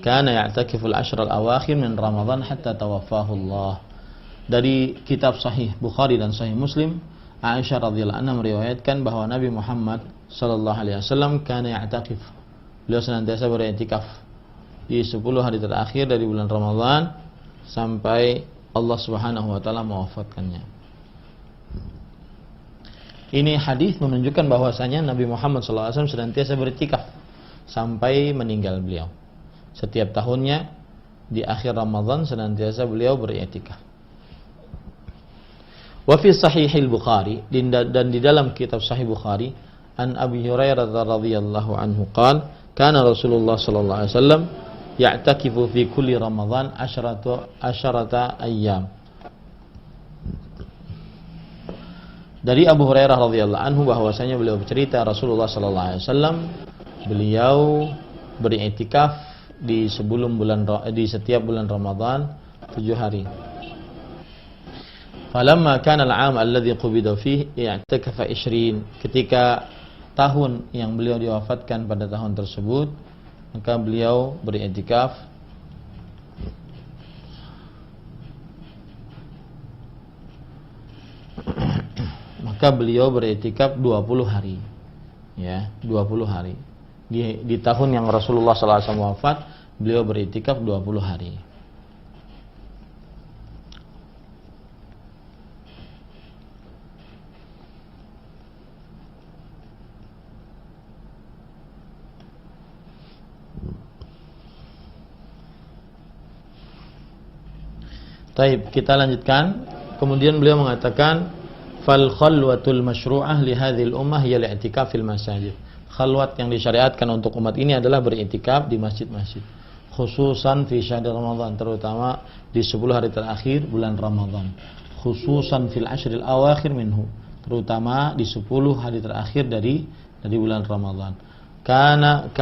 kana ya'takifu al-ashr al-awakhir min Ramadan hatta tawaffahu Allah. Dari kitab Sahih Bukhari dan Sahih Muslim, Aisyah radhiyallahu anha meriwayatkan bahwa Nabi Muhammad sallallahu alaihi wasallam kana ya'takif. Beliau senantiasa beriktikaf di 10 hari terakhir dari bulan Ramadan sampai Allah Subhanahu wa taala mewafatkannya. Ini hadis menunjukkan bahwasanya Nabi Muhammad sallallahu alaihi wasallam senantiasa beriktikaf sampai meninggal beliau. Setiap tahunnya di akhir Ramadan senantiasa beliau beriktikaf. Wa fi sahihil Bukhari, dan di dalam kitab Sahih Bukhari, an Abi Hurairah radhiyallahu anhu qala kana Rasulullah sallallahu alaihi wasallam ya'takifu fi kulli Ramadan asharata ayyam. Dari Abu Hurairah radhiyallahu anhu bahwasanya beliau bercerita Rasulullah sallallahu alaihi wasallam beliau beriktikaf di setiap bulan Ramadan 7 hari. Falamma kana al-'am alladhi qubida fihi i'takafa 20. Ketika tahun yang beliau diwafatkan pada tahun tersebut, maka beliau beriktikaf maka beliau beriktikaf 20 hari. Ya, 20 hari. Di tahun yang Rasulullah sallallahu alaihi wasallam wafat, beliau beriktikaf 20 hari. Baik, kita lanjutkan. Kemudian beliau mengatakan fal khalwatul masyru'ah li hadhil ummah hiya al-i'tikaf fil masajid. Khalwat yang disyariatkan untuk umat ini adalah beriktikaf di masjid-masjid, khususan fi syahr Ramadan, terutama di 10 hari terakhir bulan Ramadan, khususan fil ashril awakhir minhu, terutama di 10 hari terakhir dari bulan Ramadan. Kama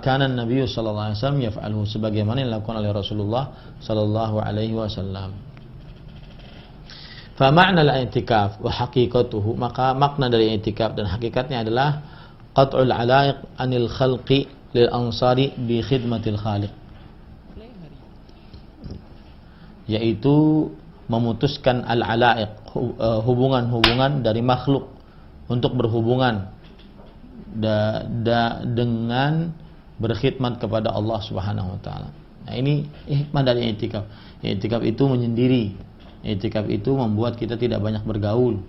kana Nabi sallallahu alaihi wasallam yaf'aluhu, sebagaimana yang dilakukan oleh Rasulullah sallallahu alaihi wasallam. Fa ma'na al-i'tikaf wa haqiqatuhu, maka makna dari i'tikaf dan hakikatnya adalah qat'ul 'ala'iq 'anil khalqi lil ansari bi khidmatil khaliq, yaitu memutuskan al-'ala'iq, hubungan-hubungan dari makhluk untuk berhubungan dengan berkhidmat kepada Allah Subhanahu wa taala. Nah, ini hikmah dari i'tikaf. I'tikaf itu menyendiri. I'tikaf itu membuat kita tidak banyak bergaul.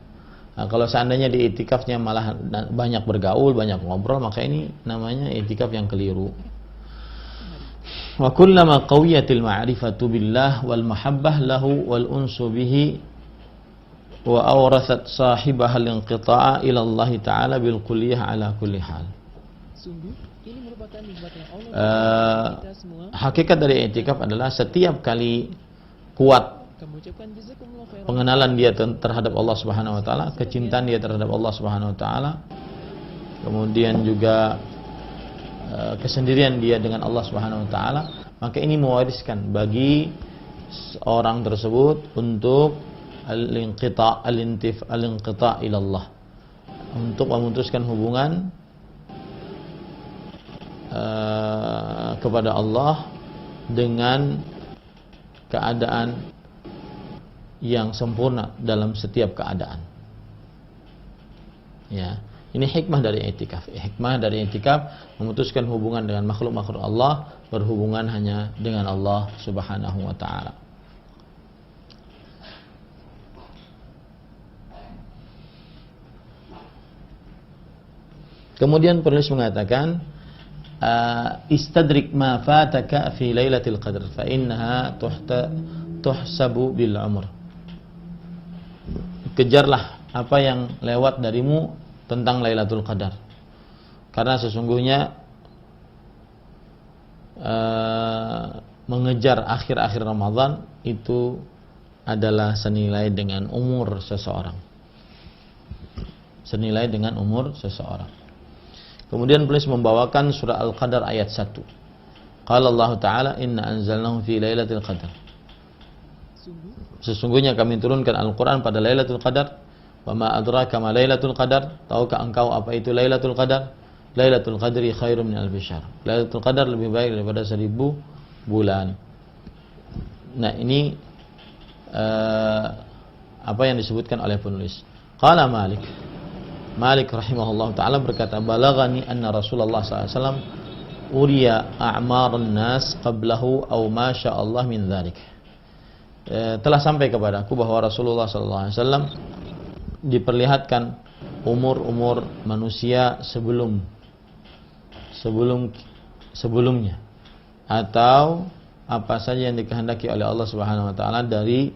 Nah, kalau seandainya di i'tikafnya malah banyak bergaul, banyak ngobrol, maka ini namanya i'tikaf yang keliru. Wa kullama qawiyatil ma'rifatu billah wal mahabbah lahu wal unsu bihi wa awrathat sahibaha al-inqita'a ila Allah Ta'ala bil kulliyah ala kulli hal. Sungguh ini merupakan nikmat yang Allah kita semua. Hakikat dari i'tikaf adalah setiap kali kuat pengenalan dia terhadap Allah Subhanahu wa taala, kecintaan dia terhadap Allah Subhanahu wa taala, kemudian juga kesendirian dia dengan Allah Subhanahu wa taala, maka ini mewariskan bagi orang tersebut untuk al-inqita' ila Allah, untuk memutuskan hubungan kepada Allah dengan keadaan yang sempurna dalam setiap keadaan. Ya, ini hikmah dari i'tikaf. Hikmah dari i'tikaf memutuskan hubungan dengan makhluk-makhluk Allah, berhubungan hanya dengan Allah Subhanahu wa taala. Kemudian penulis mengatakan, istadrik ma fataka fi lailatul qadar fa innaha tuhsabu bil umr. Kejarlah apa yang lewat darimu tentang Lailatul Qadar, karena sesungguhnya mengejar akhir-akhir Ramadan itu adalah senilai dengan umur seseorang. Senilai dengan umur seseorang. Kemudian penulis membawakan surah Al-Qadar ayat 1. Qala Allah Ta'ala, inna anzalnahu fi lailatul qadar. Sesungguhnya kami turunkan Al-Quran pada Lailatul Qadar. Wa ma adraka ma Lailatul Qadar. Tahukah engkau apa itu Lailatul Qadar? Lailatul Qadri khairum min alfi syahr. Lailatul Qadar lebih baik daripada 1000 bulan. Nah, ini apa yang disebutkan oleh penulis. Qala Malik rahimahullah ta'ala berkata, balagani anna Rasulullah SAW uriya a'marun nas qablahu aw ma sya'allah min dhalik. Telah sampai kepadaku bahwa Rasulullah SAW diperlihatkan umur-umur manusia sebelumnya, atau apa saja yang dikehendaki oleh Allah Subhanahu wa taala dari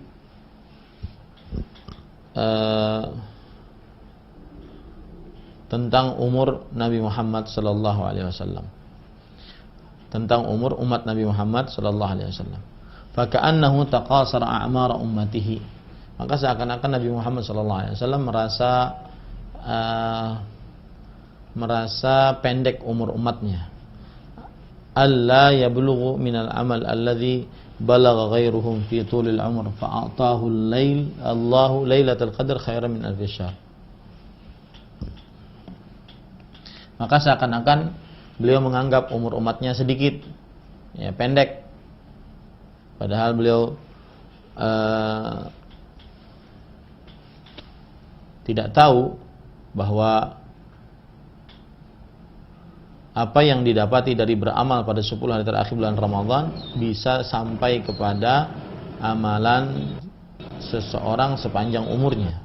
tentang umur Nabi Muhammad sallallahu alaihi wasallam, tentang umur umat Nabi Muhammad sallallahu alaihi wasallam. Faka'annahu taqasara a'mara ummatihi. Maka seakan-akan Nabi Muhammad sallallahu alaihi wasallam merasa pendek umur umatnya. Alla yablughu minal amal alladhi balagha ghairuhum fi tulil umr fa'atahu al-lail Allahu lailatul qadr khairan min alfi syahr. Maka seakan-akan beliau menganggap umur umatnya sedikit, ya, pendek. Padahal beliau tidak tahu bahwa apa yang didapati dari beramal pada 10 hari terakhir bulan Ramadan bisa sampai kepada amalan seseorang sepanjang umurnya.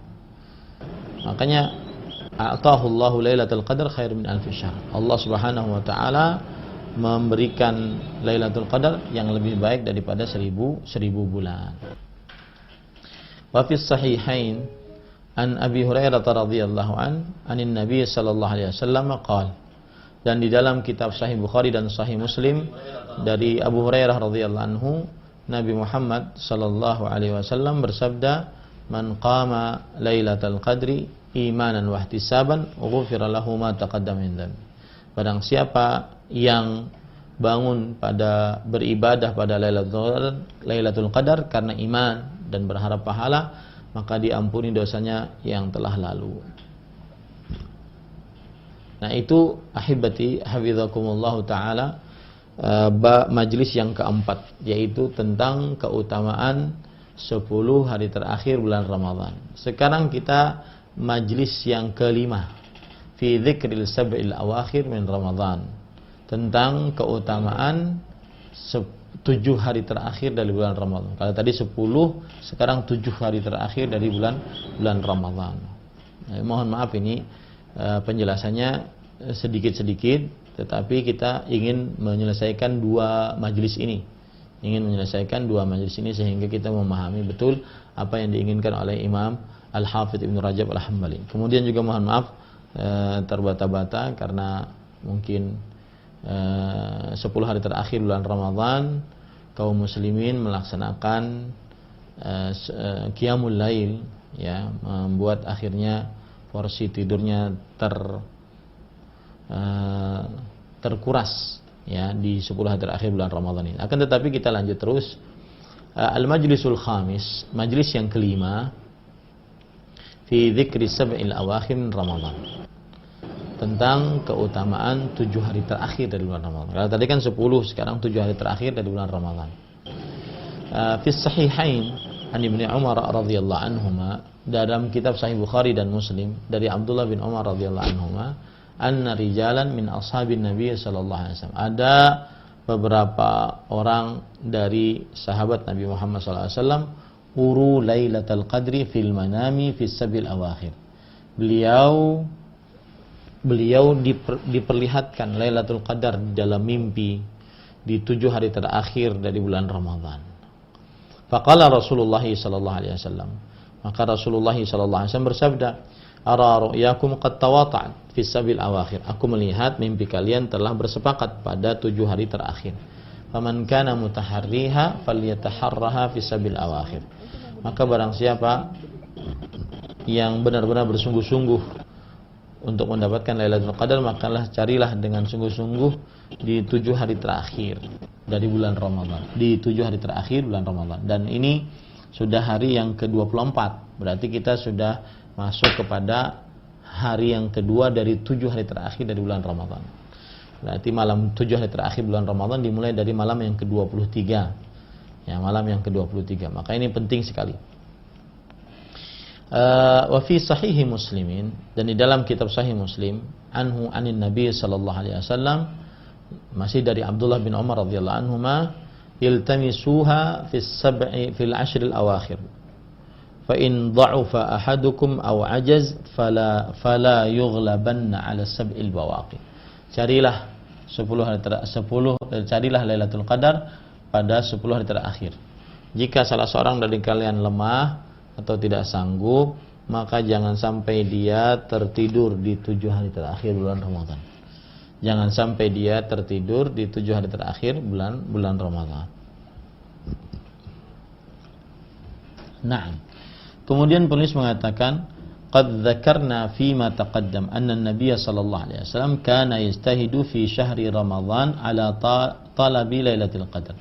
Makanya a'tahullahu lailatul qadar khairum min alfi syahr. Allah Subhanahu wa taala memberikan Lailatul Qadar yang lebih baik daripada 1000 bulan. Wa fi sahihain an Abi Hurairah radhiyallahu anin Nabi sallallahu alaihi wasallam qala, dan di dalam kitab Sahih Bukhari dan Sahih Muslim dari Abu Hurairah radhiyallahu anhu, Nabi Muhammad sallallahu alaihi wasallam bersabda, man qama Lailatul Qadri imanan wa ihtisaban ghufira lahu ma taqaddama min dhanbi. Barang siapa yang bangun pada beribadah pada Lailatul Qadar karena iman dan berharap pahala, maka diampuni dosanya yang telah lalu. Nah, itu ahibati hafizakumullah taala, majlis yang keempat, yaitu tentang keutamaan 10 hari terakhir bulan Ramadan. Sekarang kita majlis yang kelima, fi dzikril sab'il awakhir min Ramadan, tentang keutamaan 7 hari terakhir dari bulan Ramadan. Kalau tadi 10, sekarang 7 hari terakhir dari bulan Ramadan. Mohon maaf ini penjelasannya sedikit-sedikit, tetapi kita ingin menyelesaikan dua majelis ini. Sehingga kita memahami betul apa yang diinginkan oleh Imam Al-Hafidh Ibnu Rajab Al-Hambali. Kemudian juga mohon maaf terbata-bata karena mungkin 10 hari terakhir bulan Ramadan kaum muslimin melaksanakan qiyamul lail, ya, membuat akhirnya porsi tidurnya terkuras, ya, di 10 hari terakhir bulan Ramadan ini. Akan tetapi kita lanjut terus. Al-majlisul khamis, majlis yang kelima, fi dzikri sab'il awakhir min Ramadan. Tentang keutamaan 7 hari terakhir dari bulan Ramadan. Kalau tadi kan 10, sekarang 7 hari terakhir dari bulan Ramadan. Fi sahihain an Ibnu Umar radhiyallahu anhuma, dalam kitab Sahih Bukhari dan Muslim dari Abdullah bin Umar radhiyallahu anhuma, anna rijalan min ashabin Nabi sallallahu alaihi wasallam. Ada beberapa orang dari sahabat Nabi Muhammad sallallahu alaihi wasallam uru Lailatul Qadri fil manami fis sabil awakhir. Beliau diperlihatkan Lailatul Qadar dalam mimpi di 7 hari terakhir dari bulan Ramadan. Faqala Rasulullah sallallahu alaihi wasallam, maka Rasulullah sallallahu alaihi wasallam bersabda, "Ara ru'yakum qad tawata'at fi sabil awakhir." Aku melihat mimpi kalian telah bersepakat pada 7 hari terakhir. Faman kana mutaharriha falyataharraha fi sabil awakhir. Maka barang siapa yang benar-benar bersungguh-sungguh untuk mendapatkan Lailatul Qadar, makalah carilah dengan sungguh-sungguh di 7 hari terakhir dari bulan Ramadan, di 7 hari terakhir bulan Ramadan. Dan ini sudah hari yang ke-24, berarti kita sudah masuk kepada hari yang kedua dari 7 hari terakhir dari bulan Ramadan. Berarti malam 7 hari terakhir bulan Ramadan dimulai dari malam yang ke-23. Ya, malam yang ke-23. Maka ini penting sekali. Wa fi sahihi Muslimin, dan di dalam kitab Sahih Muslim, anhu anin Nabi sallallahu alaihi wasallam, masih dari Abdullah bin Umar radhiyallahu anhuma, iltamisuha fil ashril awakhir fa in dha'afa ahadukum aw ajaz fala yughlabanna 'ala sab'il bawaqi. Carilah carilah Lailatul Qadar pada 10 hari terakhir. Jika salah seorang dari kalian lemah atau tidak sanggup, maka jangan sampai dia tertidur di 7 hari terakhir bulan Ramadan. Jangan sampai dia tertidur di 7 hari terakhir bulan Ramadan. Nah, kemudian penulis mengatakan, qad dzakarna fi ma taqaddam anna an-nabiy sallallahu alaihi wasallam kana yastahidu fi syahri Ramadan ala talabi Lailatul Qadar.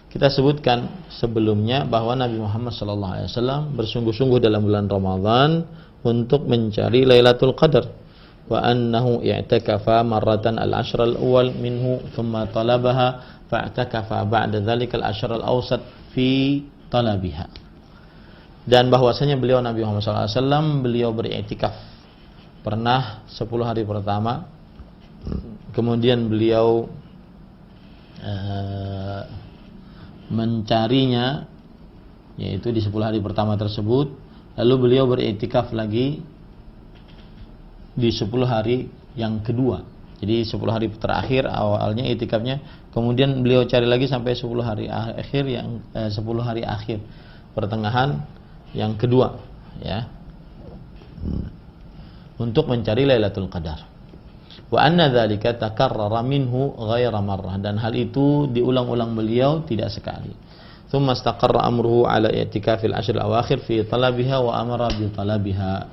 Kita sebutkan sebelumnya bahwa Nabi Muhammad sallallahu alaihi wasallam bersungguh-sungguh dalam bulan Ramadan untuk mencari Lailatul Qadar. Wa annahu i'takafa marratan al-ashr al-awwal minhu thumma talabaha fa'takafa ba'da dhalika al-ashr al-awsat fi talabiha. Dan bahwasanya beliau Nabi Muhammad SAW beliau beriktikaf pernah 10 hari pertama, kemudian beliau mencarinya yaitu di 10 hari pertama tersebut, lalu beliau beriktikaf lagi di 10 hari yang kedua. Jadi 10 hari terakhir awalnya iktikafnya, kemudian beliau cari lagi sampai 10 hari akhir yang 10 hari akhir pertengahan yang kedua, ya, untuk mencari Lailatul Qadar. Wa anna dzalika takarrara minhu ghaira marrah, dan hal itu diulang-ulang beliau tidak sekali. Tsumma istaqarra amruhu ala i'tikafil ashr al-awakhir fi talabiha wa amara bi talabiha.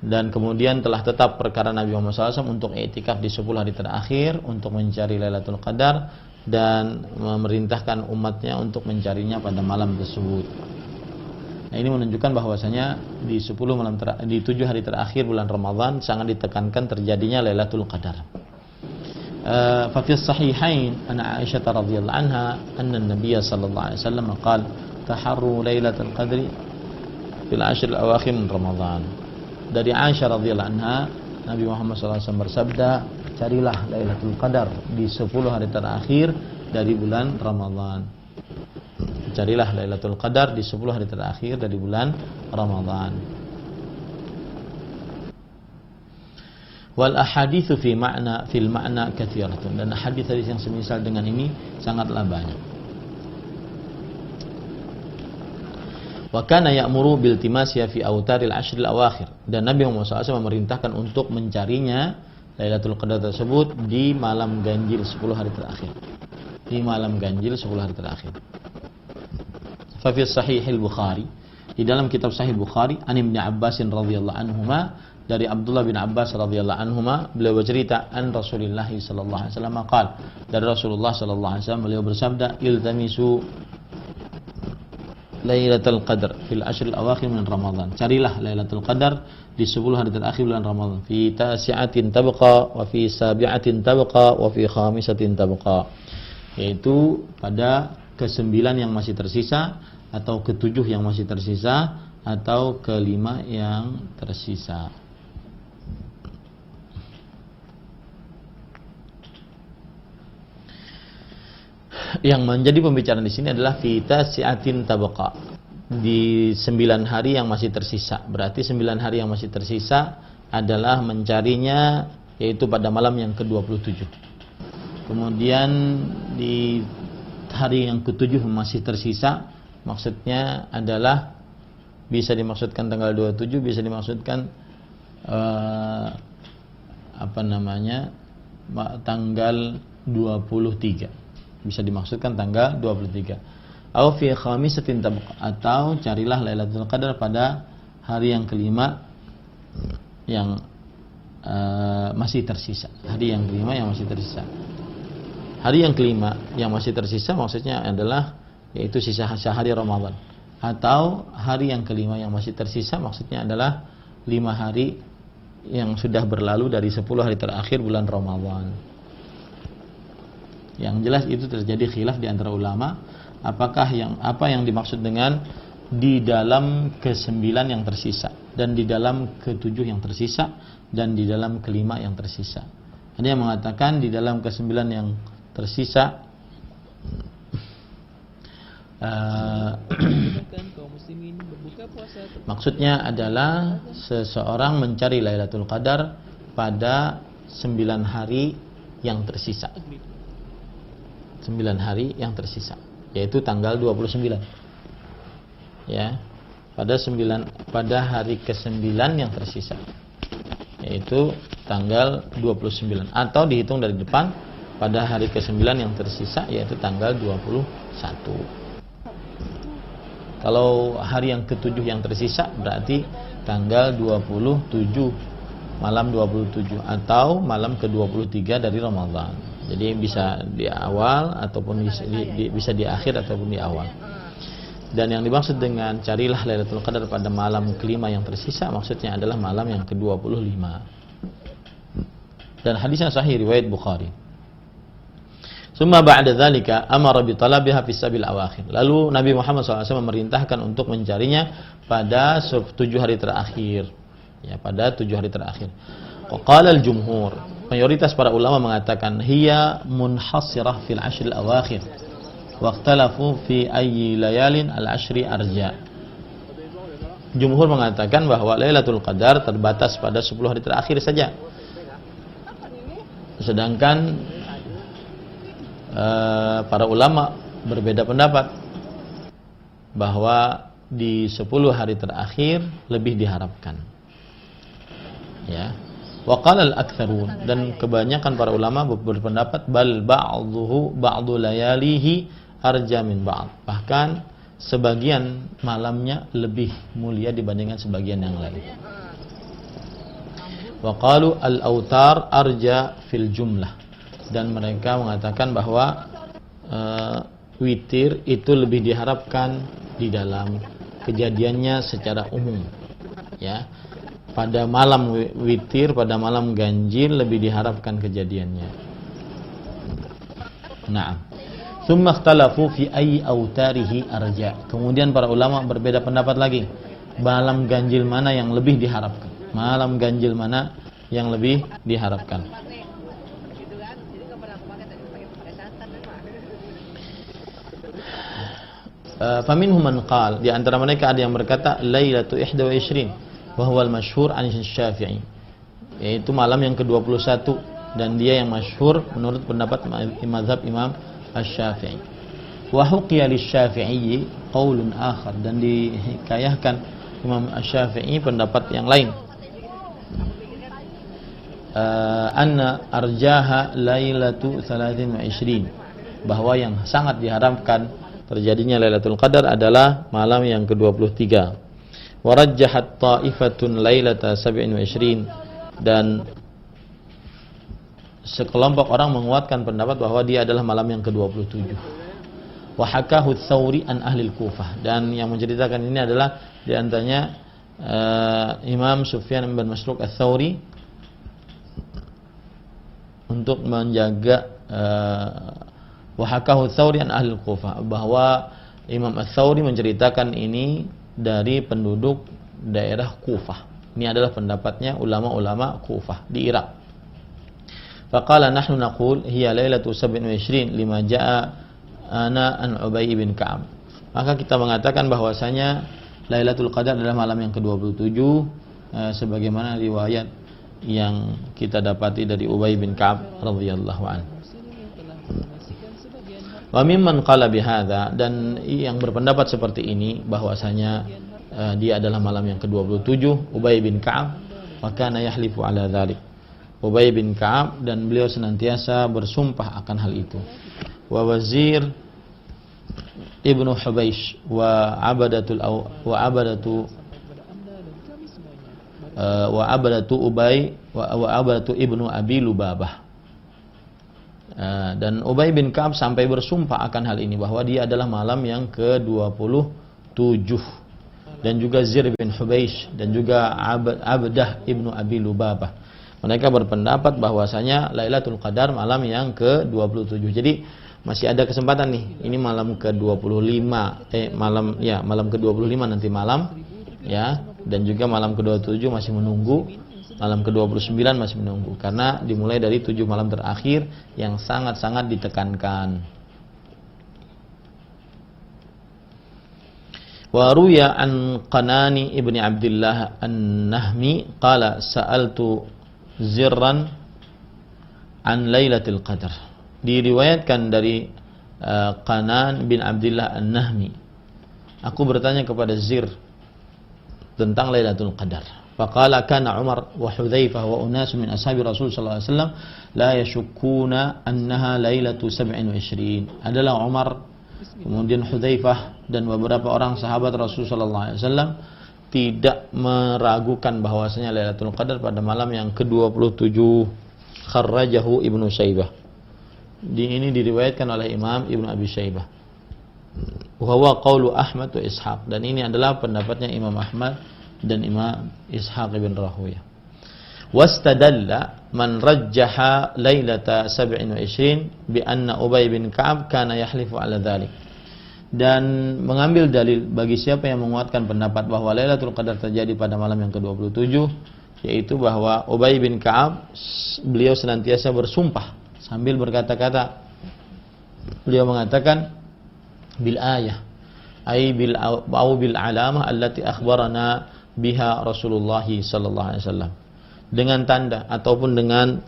Dan kemudian telah tetap perkara Nabi Muhammad SAW untuk i'tikaf di 10 hari terakhir untuk mencari Lailatul Qadar, dan memerintahkan umatnya untuk mencarinya pada malam tersebut. Nah, ini menunjukkan bahwasanya di 7 hari terakhir bulan Ramadan sangat ditekankan terjadinya Lailatul Qadar. Fa fi sahihain ana Aisyah radhiyallahu anha anna an-nabiy sallallahu alaihi wasallam qala taharru Lailatul Qadri fil ashr al-awakhir min Ramadan. Dari Aisyah radhiyallahu anha, Nabi Muhammad SAW bersabda, carilah Lailatul Qadar di 10 hari terakhir dari bulan Ramadan. Carilah Lailatul Qadar di 10 hari terakhir dari bulan Ramadan. Wal ahaditsu fil ma'na katsiratun, dan hadis-hadis yang semisal dengan ini sangatlah banyak. Wa kana ya'muru bil timasiya fi autaril ashril awakhir, dan Nabi Muhammad SAW memerintahkan untuk mencarinya Lailatul Qadar tersebut di malam ganjil 10 hari terakhir. Di malam ganjil 10 hari terakhir. Fa fi sahihil Bukhari, di dalam kitab Sahih Bukhari, an Ibnu Abbas radhiyallahu anhuma, dari Abdullah bin Abbas radhiyallahu anhuma, beliau bercerita an Rasulullah sallallahu alaihi wasallam qala, dari Rasulullah sallallahu alaihi wasallam beliau bersabda, iltamisu Lailatul Qadar fil ashril awakhir min Ramadan. Carilah Lailatul Qadar di 10 hari terakhir bulan Ramadan. Fi tasi'atin tabqa wa fi sabi'atin tabqa wa fi khamisatin tabqa. Yaitu pada ke-9 yang masih tersisa, atau ke-7 yang masih tersisa, atau ke-5 yang tersisa. Yang menjadi pembicaraan di sini adalah kita siatin tabqa, di 9 hari yang masih tersisa. Berarti 9 hari yang masih tersisa adalah mencarinya yaitu pada malam yang ke-27. Kemudian di hari yang ke-7 masih tersisa, maksudnya adalah bisa dimaksudkan tanggal 27, bisa dimaksudkan tanggal 23. Bisa dimaksudkan tanggal 23. Au fi khamisatin tabqa, atau carilah Lailatul Qadar pada hari yang kelima yang masih tersisa. Hari yang kelima yang masih tersisa. Hari yang kelima yang masih tersisa maksudnya adalah yaitu sisa hari Ramadan. Atau hari yang kelima yang masih tersisa maksudnya adalah 5 hari yang sudah berlalu dari 10 hari terakhir bulan Ramadan. Yang jelas itu terjadi khilaf di antara ulama, apa yang dimaksud dengan di dalam ke-9 yang tersisa, dan di dalam ke-7 yang tersisa, dan di dalam ke-5 yang tersisa. Ada yang mengatakan di dalam ke-9 yang tersisa maksudnya adalah seseorang mencari Lailatul Qadar pada 9 hari yang tersisa. 9 hari yang tersisa, yaitu tanggal 29. Ya. Pada hari ke-9 yang tersisa, yaitu tanggal 29, atau dihitung dari depan pada hari ke-9 yang tersisa, yaitu tanggal 21. Kalau hari yang ke-7 yang tersisa berarti tanggal 27, malam 27, atau malam ke-23 dari Ramadan. Jadi bisa di awal ataupun bisa di akhir ataupun di awal. Dan yang dimaksud dengan carilah Lailatul Qadar pada malam kelima yang tersisa maksudnya adalah malam yang ke-25. Dan hadisnya sahih riwayat Bukhari. Summa ba'da dzalika amara bi talabiha fi sabil awakhir. Lalu Nabi Muhammad SAW memerintahkan untuk mencarinya pada 7 hari terakhir. Ya, pada 7 hari terakhir. Wa qala al-jumhur, mayoritas para ulama mengatakan hiya munhasirah fil ashril awakhir. Wa ikhtalafu fi ayyi layalin al-ashri arja. Jumhur mengatakan bahwa Lailatul Qadar terbatas pada 10 hari terakhir saja. Sedangkan para ulama berbeda pendapat bahwa di 10 hari terakhir lebih diharapkan. Ya. Wa qala al-aktsarun, dan kebanyakan para ulama berpendapat bal ba'du layalihi arja min ba'd. Bahkan sebagian malamnya lebih mulia dibandingkan sebagian yang lain. Wa qalu al-autar arja fil jumlah, dan mereka mengatakan bahwa witir itu lebih diharapkan di dalam kejadiannya secara umum. Ya. Pada malam witir, pada malam ganjil lebih diharapkan kejadiannya. Naam. Tsumma ikhtalafu fi ayyi autarihi arja. Kemudian para ulama berbeda pendapat lagi. Malam ganjil mana yang lebih diharapkan? Malam ganjil mana yang lebih diharapkan? Faminhum man qala, di antara mereka ada yang berkata Lailatul 21. Wahwal masyhur an Syafi'i, yaitu malam yang ke-21, dan dia yang masyhur menurut pendapat mazhab Imam Asy-Syafi'i. Wa huqiya lisy-Syafi'i qaulun akhar, dan dihikayahkan Imam Asy-Syafi'i pendapat yang lain. Anna arjaha lailatu 23, bahwa yang sangat diharapkan terjadinya Lailatul Qadar adalah malam yang ke-23. Warajjahat ta'ifatun lailata 27, dan sekelompok orang menguatkan pendapat bahwa dia adalah malam yang ke-27. Wa hakahu Tsauri an ahli Kufah, dan yang menceritakan ini adalah di antaranya Imam Sufyan bin Masruq Ats-Tsauri untuk menjaga wa hakahu Tsauri an ahli Kufah, bahwa Imam Ats-Tsauri menceritakan ini dari penduduk daerah Kufah. Ini adalah pendapatnya ulama-ulama Kufah di Irak. Faqala nahnu naqul hiya lailatu 27 lima jaa ana an Ubay bin Ka'ab. Maka kita mengatakan bahwasanya Lailatul Qadar adalah malam yang ke-27 sebagaimana riwayat yang kita dapati dari Ubay bin Ka'ab radhiyallahu anhu. Wa mimman qala bihadza, dan yang berpendapat seperti ini bahwasanya dia adalah malam yang ke-27 Ubay bin Ka'ab, wa kana yahlifu ala dzalik. Ubay bin Ka'ab dan beliau senantiasa bersumpah akan hal itu. Wa Wazir Ibnu Hubaish wa abadatu Ubay wa abadatu Ibnu Abi Lubabah. Dan Ubay bin Ka'ab sampai bersumpah akan hal ini, bahwa dia adalah malam yang ke-27. Dan juga Zir bin Hubaish dan juga Abdah Ibnu Abi Lubabah. Mereka berpendapat bahwasanya Lailatul Qadar malam yang ke-27. Jadi masih ada kesempatan nih. Ini malam ke-25, malam ke-25 nanti malam, ya. Dan juga malam ke-27 masih menunggu, malam ke-29 masih menunggu, karena dimulai dari 7 malam terakhir yang sangat-sangat ditekankan. Wa ruya an Qanani ibni Abdullah an-Nahmi qala sa'altu Zirran an Lailatul Qadar. Diriwayatkan dari Qanan bin Abdullah an-Nahmi, aku bertanya kepada Zir tentang Lailatul Qadar. Faqala kana Umar wa Hudzaifah wa unas min ashabi Rasul sallallahu alaihi wasallam la yashukkuna annaha lailatu 27. Adalah Umar, kemudian Hudzaifah dan beberapa orang sahabat Rasul sallallahu alaihi wasallam tidak meragukan bahwasanya Lailatul Qadar pada malam yang ke-27. Kharrajahu Ibnu Syaibah. Ini diriwayatkan oleh Imam Ibnu Abi Syaibah. Wa huwa qaulu Ahmad wa Ishaq, dan ini adalah pendapatnya Imam Ahmad dan Imam Ishaq bin Rahuyah. Wastadalla man rajjaha lailata 27 bi anna Ubay bin Ka'ab kana yahlifu ala dzalik. Dan mengambil dalil bagi siapa yang menguatkan pendapat bahwa Lailatul Qadar terjadi pada malam yang ke-27, yaitu bahwa Ubay bin Ka'ab beliau senantiasa bersumpah sambil berkata-kata. Beliau mengatakan bil ayah ay bil alamah allati akhbarana biha Rasulullah sallallahu alaihi wasallam, dengan tanda ataupun dengan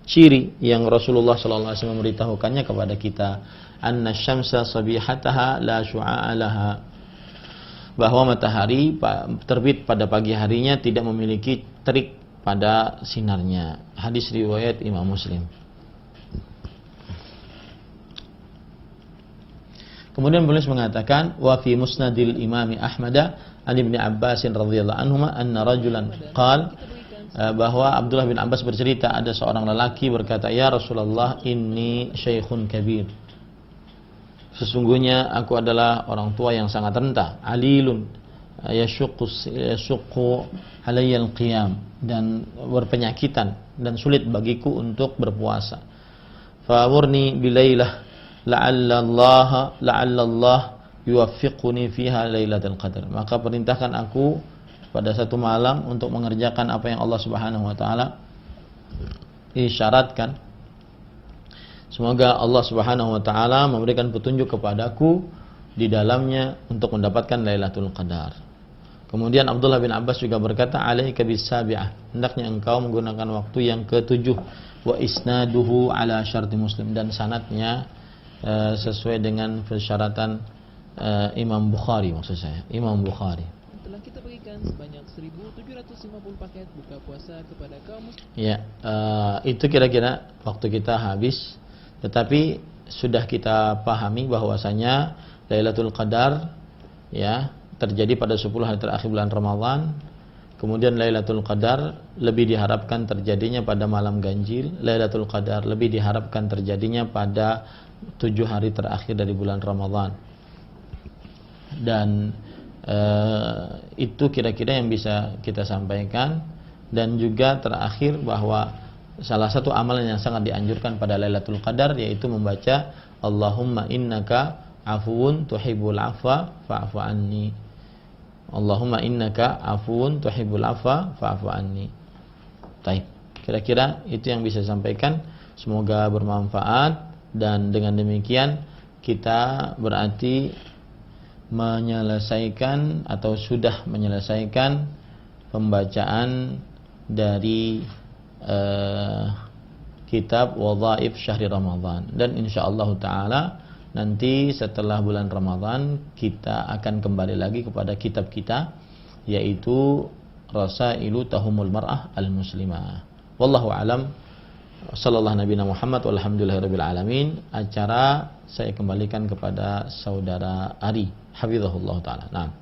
ciri yang Rasulullah sallallahu alaihi wasallam memberitahukannya kepada kita, anna syamsa sabihataha la syu'a laha, bahwa matahari terbit pada pagi harinya tidak memiliki terik pada sinarnya. Hadis riwayat Imam Muslim. Kemudian penulis mengatakan wa fi musnadil Imam Ahmad an Ibnu Abbas radhiyallahu anhuma anna rajulan qala, bahwa Abdullah bin Abbas bercerita ada seorang lelaki berkata, ya Rasulullah, inni syaikhun kabir, sesungguhnya aku adalah orang tua yang sangat renta, alilun yashuqqu alayya al-qiyam, dan berpenyakitan dan sulit bagiku untuk berpuasa. Fa'murni bilailah la'alla Allah yuwaffiquni fiha lailatul qadar, maka perintahkan aku pada satu malam untuk mengerjakan apa yang Allah Subhanahu wa taala isyaratkan. Semoga Allah Subhanahu wa taala memberikan petunjuk kepadaku di dalamnya untuk mendapatkan Lailatul Qadar. Kemudian Abdullah bin Abbas juga berkata, alaika bis-sabi'ah, hendaknya engkau menggunakan waktu yang ke-7, wa isnaduhu ala syarti Muslim, dan sanadnya sesuai dengan persyaratan Imam Bukhari, maksud saya Imam Bukhari. Telah kita berikan sebanyak 1.750 paket buka puasa kepada kaum muslim. Ya, itu kira-kira waktu kita habis. Tetapi sudah kita pahami bahwasanya Lailatul Qadar ya terjadi pada 10 hari terakhir bulan Ramadan. Kemudian Lailatul Qadar lebih diharapkan terjadinya pada malam ganjil. Lailatul Qadar lebih diharapkan terjadinya pada 7 hari terakhir dari bulan Ramadan. Dan itu kira-kira yang bisa kita sampaikan. Dan juga terakhir bahwa salah satu amalan yang sangat dianjurkan pada Lailatul Qadar yaitu membaca Allahumma innaka afuwun tuhibbul afwa fa'fu anni. Allahumma innaka afuwun tuhibbul afwa fa'fu anni. Baik, kira-kira itu yang bisa sampaikan. Semoga bermanfaat, dan dengan demikian kita berarti menyelesaikan atau sudah menyelesaikan pembacaan dari kitab Wadhaif Syahri Ramadan. Dan insyaallah ta'ala nanti setelah bulan Ramadan kita akan kembali lagi kepada kitab kita, yaitu Rasailu Tahumul Mar'ah Al-Muslimah. Wallahu alam. Sallallahu nabiyana Muhammad walhamdulillahirabbil alamin. Acara saya kembalikan kepada saudara Ari, hafizahullah taala. Naam.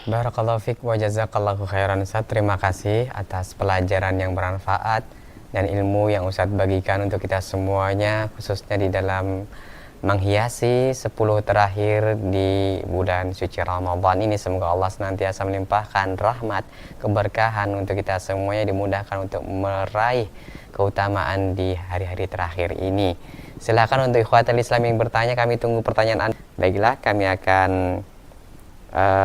Barakallahu fiik wa jazakallahu khairan Ustaz. Terima kasih atas pelajaran yang bermanfaat dan ilmu yang Ustaz bagikan untuk kita semuanya, khususnya di dalam menghiasi 10 terakhir di bulan suci Ramadan ini. Semoga Allah senantiasa melimpahkan rahmat, keberkahan untuk kita semuanya, dimudahkan untuk meraih keutamaan di hari-hari terakhir ini. Silakan untuk ikhwatul Islam yang bertanya, kami tunggu pertanyaan Anda. Baiklah, kami akan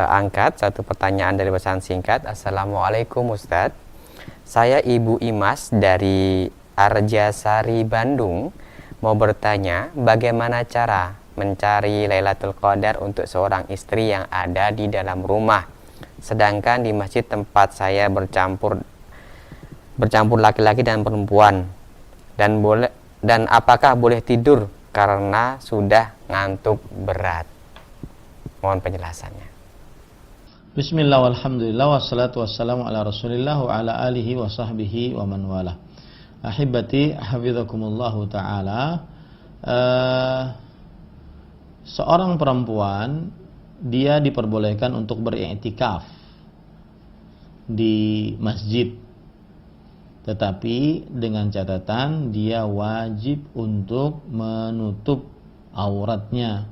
angkat satu pertanyaan dari pesan singkat. Assalamualaikum Ustadz, saya Ibu Imas dari Arjasari, Bandung, mau bertanya bagaimana cara mencari Lailatul Qadar untuk seorang istri yang ada di dalam rumah, sedangkan di masjid tempat saya bercampur laki-laki dan perempuan, dan apakah boleh tidur karena sudah ngantuk berat? Mohon penjelasannya. Bismillah walhamdulillah wassalatu wassalamu ala rasulillah wa ala alihi wa sahbihi wa man wala. Ahibati hafizakumullahu ta'ala. Seorang perempuan, dia diperbolehkan untuk beriktikaf di masjid, tetapi dengan catatan dia wajib untuk menutup auratnya,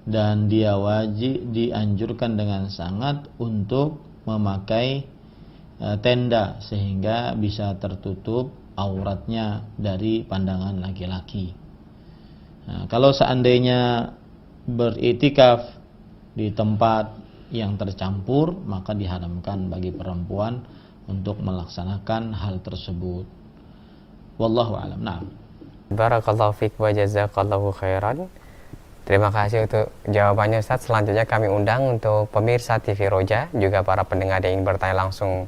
dan dia wajib dianjurkan dengan sangat untuk memakai tenda sehingga bisa tertutup auratnya dari pandangan laki-laki. Nah, kalau seandainya beriktikaf di tempat yang tercampur, maka diharamkan bagi perempuan untuk melaksanakan hal tersebut. Wallahu a'lam. Nah. Barakallahu fiik wa jazakallahu khairan. Terima kasih untuk jawabannya Ustaz. Selanjutnya kami undang untuk pemirsa TV Roja, juga para pendengar yang ingin bertanya langsung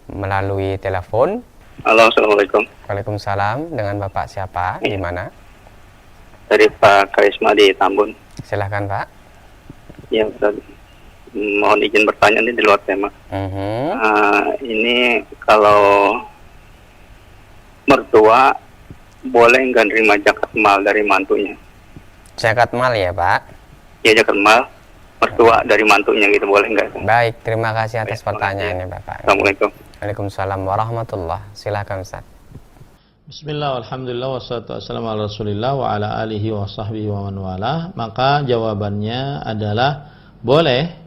melalui telepon. Halo, assalamualaikum. Waalaikumsalam. Dengan Bapak siapa? Di mana? Dari Pak Karisma di Tambun. Silahkan Pak. Ya, Ustaz. Mohon izin bertanya ini di luar tema. Ini kalau mertua boleh nggak nerima zakat mal dari mantunya? Zakat mal ya Pak? Ya, zakat mal mertua dari mantunya gitu, boleh nggak? Baik, terima kasih atas pertanyaannya Bapak. Assalamualaikum. Waalaikumsalam warahmatullah. Silakan Ustaz. Bismillah, alhamdulillah, wassalatu wassalamu ala rasulillah wa ala alihi wa sahbihi wa man wala. Maka jawabannya adalah boleh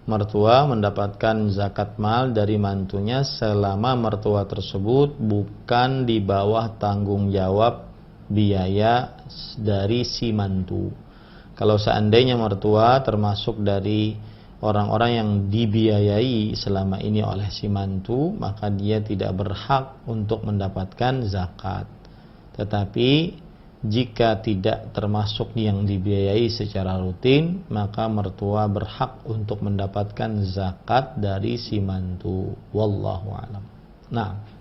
mertua mendapatkan zakat mal dari mantunya selama mertua tersebut bukan di bawah tanggung jawab biaya dari si mantu. Kalau seandainya mertua termasuk dari orang-orang yang dibiayai selama ini oleh si mantu, maka dia tidak berhak untuk mendapatkan zakat. Tetapi jika tidak termasuk yang dibiayai secara rutin, maka mertua berhak untuk mendapatkan zakat dari si mantu. Wallahu a'lam. Nah.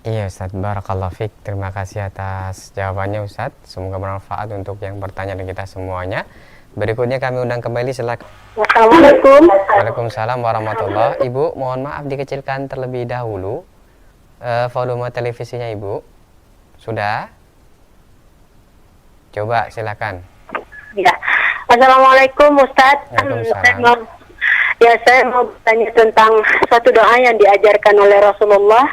Iya Ustaz, barakallahu fiik. Terima kasih atas jawabannya Ustaz. Semoga bermanfaat untuk yang bertanya dan kita semuanya. Berikutnya kami undang kembali, silakan. Assalamualaikum. Waalaikumsalam warahmatullahi. Ibu, mohon maaf dikecilkan terlebih dahulu volume televisinya Ibu. Sudah? Coba silakan. Ya. Assalamualaikum Ustaz. Saya mau bertanya tentang suatu doa yang diajarkan oleh Rasulullah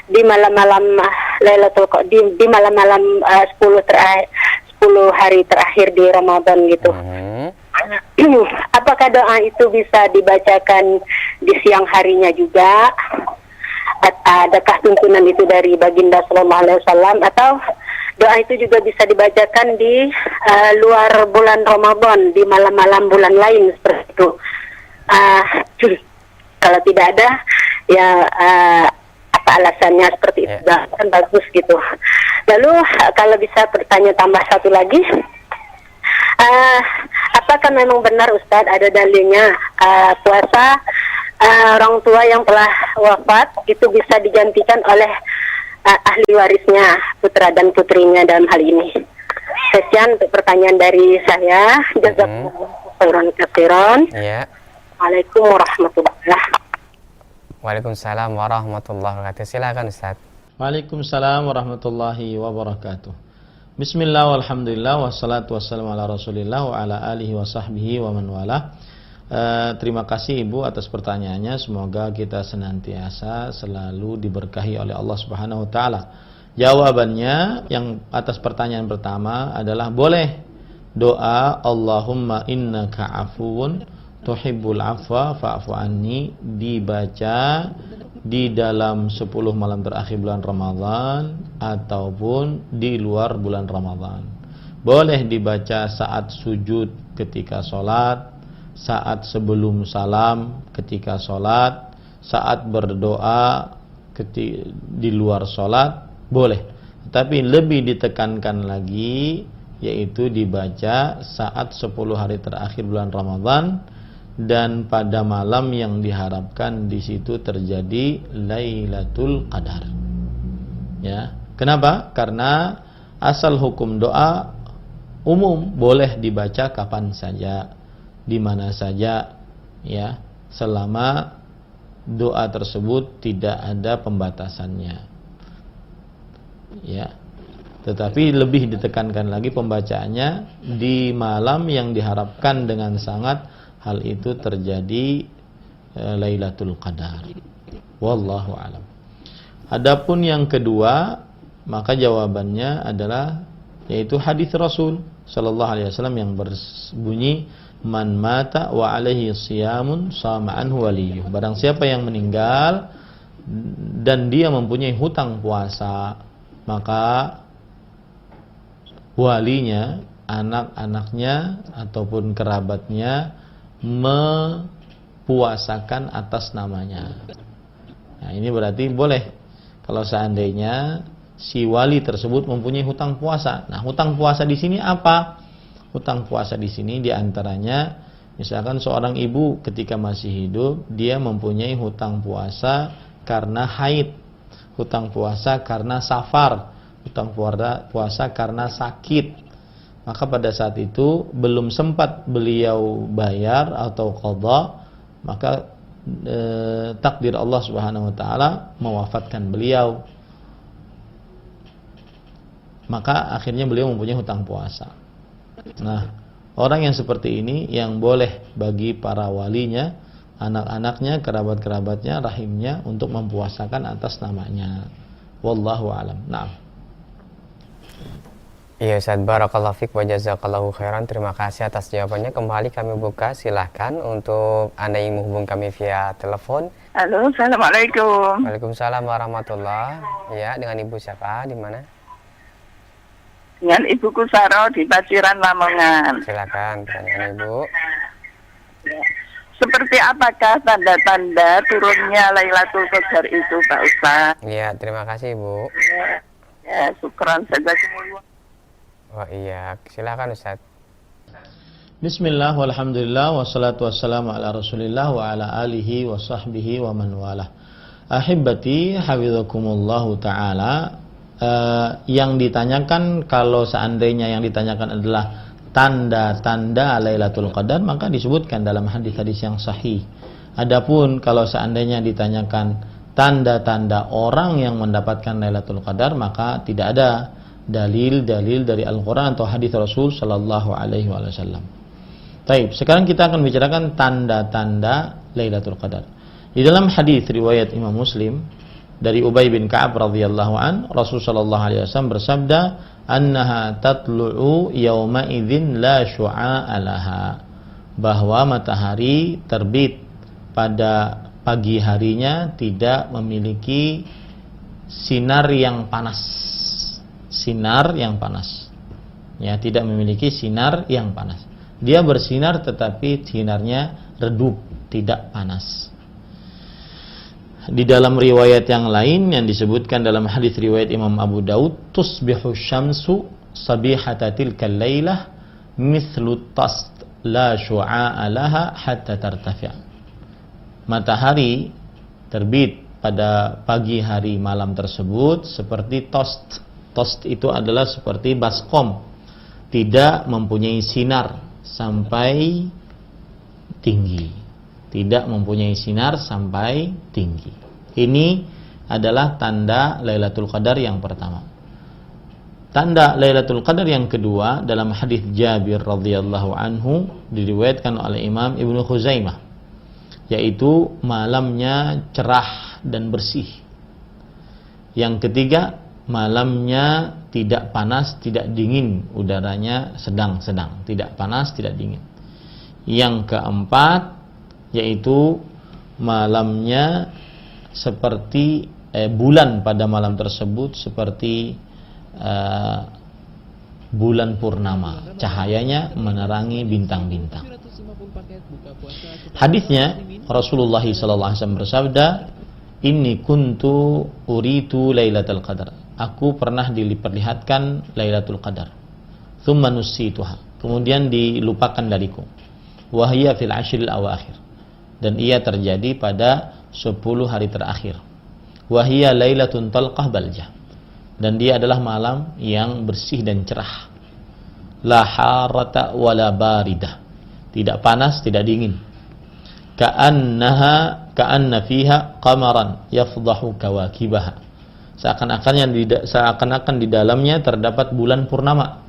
di malam-malam Lailatul Qadar di malam-malam 10 hari terakhir di Ramadan gitu. Apakah doa itu bisa dibacakan di siang harinya juga? Adakah tuntunan itu dari baginda sallallahu alaihi wasallam, atau doa itu juga bisa dibacakan di luar bulan Ramadan, di malam-malam bulan lain seperti itu? Kalau tidak ada, ya apa alasannya seperti itu? Kan bagus gitu. Lalu kalau bisa bertanya tambah satu lagi, apakah memang benar Ustadz ada dalilnya puasa orang tua yang telah wafat itu bisa digantikan oleh ahli warisnya, putra dan putrinya dalam hal ini? Sekian untuk pertanyaan dari saya. Jazakumullahu khairan katsiran. Waalaikumsalam warahmatullahi wabarakatuh. Waalaikumsalam warahmatullahi wabarakatuh. Silakan Ustaz. Waalaikumsalam warahmatullahi wabarakatuh. Bismillah walhamdulillah wassalatu wassalamu ala rasulillah wa ala alihi wa sahbihi wa man walah. Terima kasih Ibu atas pertanyaannya. Semoga kita senantiasa selalu diberkahi oleh Allah Subhanahu wa taala. Jawabannya yang atas pertanyaan pertama adalah boleh doa Allahumma innaka afuwun tuhibbul afwa fa'fu anni dibaca di dalam 10 malam terakhir bulan Ramadan ataupun di luar bulan Ramadan. Boleh dibaca saat sujud ketika sholat, saat sebelum salam ketika sholat, saat berdoa di luar sholat, boleh. Tapi lebih ditekankan lagi yaitu dibaca saat 10 hari terakhir bulan Ramadan dan pada malam yang diharapkan di situ terjadi Lailatul Qadar. Ya, kenapa? Karena asal hukum doa umum, boleh dibaca kapan saja, di mana saja, ya, selama doa tersebut tidak ada pembatasannya. Ya. Tetapi lebih ditekankan lagi pembacaannya di malam yang diharapkan dengan sangat hal itu terjadi Lailatul Qadar. Wallahu alam. Adapun yang kedua, maka jawabannya adalah yaitu hadis Rasul sallallahu alaihi wasallam yang berbunyi man mata wa alaihi siyamun sama anhu waliyuh. Barang siapa yang meninggal dan dia mempunyai hutang puasa, maka walinya, anak-anaknya ataupun kerabatnya mempuasakan atas namanya. Nah, ini berarti boleh kalau seandainya si wali tersebut mempunyai hutang puasa. Nah, hutang puasa di sini apa? Hutang puasa di sini diantaranya, misalkan seorang ibu ketika masih hidup dia mempunyai hutang puasa karena haid, hutang puasa karena safar, hutang puasa karena sakit. Maka pada saat itu belum sempat beliau bayar atau qadha, maka takdir Allah Subhanahu wa taala mewafatkan beliau. Maka akhirnya beliau mempunyai hutang puasa. Nah, orang yang seperti ini yang boleh bagi para walinya, anak-anaknya, kerabat-kerabatnya, rahimnya untuk mempuasakan atas namanya. Wallahu alam. Naam. Iya Ustaz, barakallahu fiik wa jazakallahu khairan. Terima kasih atas jawabannya. Kembali kami buka, silahkan untuk Anda yang menghubung kami via telepon. Halo, Assalamualaikum. Waalaikumsalam warahmatullahi. Ya, dengan Ibu siapa? Di mana? Dengan Ibu Kusaro di Paciran, Lamongan. Silakan pertanyaan Ibu. Ya. Seperti apakah tanda-tanda turunnya Lailatul Qadar itu, Pak Ustaz? Iya, terima kasih Ibu. Ya, syukran jazakumullah. Oh iya, silakan Ustaz. Bismillah walhamdulillah wassalatu wassalamu ala rasulillah wa ala alihi wa sahbihi wa man walah. Ahibbati hafizakumullahu ta'ala. Yang ditanyakan, kalau seandainya yang ditanyakan adalah tanda-tanda Lailatul Qadar, maka disebutkan dalam hadis-hadis yang sahih. Adapun kalau seandainya ditanyakan tanda-tanda orang yang mendapatkan Lailatul Qadar, maka tidak ada dalil-dalil dari Al-Quran atau hadis Rasul Sallallahu Alaihi Wasallam. Baik, sekarang kita akan bicarakan tanda-tanda Lailatul Qadar. Di dalam hadis riwayat Imam Muslim dari Ubay bin Ka'ab radhiyallahu an, Rasulullah sallallahu alaihi wasallam bersabda, "Annaha tatlu'u yauma idzin la syu'a'a laha." Bahwa matahari terbit pada pagi harinya tidak memiliki sinar yang panas. Sinar yang panas. Ya, tidak memiliki sinar yang panas. Dia bersinar tetapi sinarnya redup, tidak panas. Di dalam riwayat yang lain yang disebutkan dalam hadis riwayat Imam Abu Daud, tusbihu syamsu sabihata tilkal lailah mithlu tast la syu'a'a laha hatta tartafi'. Matahari terbit pada pagi hari malam tersebut seperti toast. Toast itu adalah seperti baskom, tidak mempunyai sinar sampai tinggi. Tidak mempunyai sinar sampai tinggi. Ini adalah tanda Lailatul Qadar yang pertama. Tanda Lailatul Qadar yang kedua dalam hadis Jabir radhiyallahu anhu diriwayatkan oleh Imam Ibnu Khuzaimah, yaitu malamnya cerah dan bersih. Yang ketiga, malamnya tidak panas, tidak dingin, udaranya sedang-sedang, tidak panas, tidak dingin. Yang keempat, yaitu malamnya seperti bulan pada malam tersebut seperti bulan purnama, cahayanya menerangi bintang-bintang. Hadisnya Rasulullah SAW bersabda, "Inni kuntu uritu Lailatul Qadar." Aku pernah diperlihatkan Lailatul Qadar. Tsumma nusituha. Kemudian dilupakan dariku. Wa hiya fil ashril awakhir. Dan ia terjadi pada 10 hari terakhir. Wahia lailatun talqah baljah. Dan dia adalah malam yang bersih dan cerah. La harata wala baridah. Tidak panas, tidak dingin. Ka'anna fiha qamaran yafdahu kawakibaha. Seakan-akan di dalamnya terdapat bulan purnama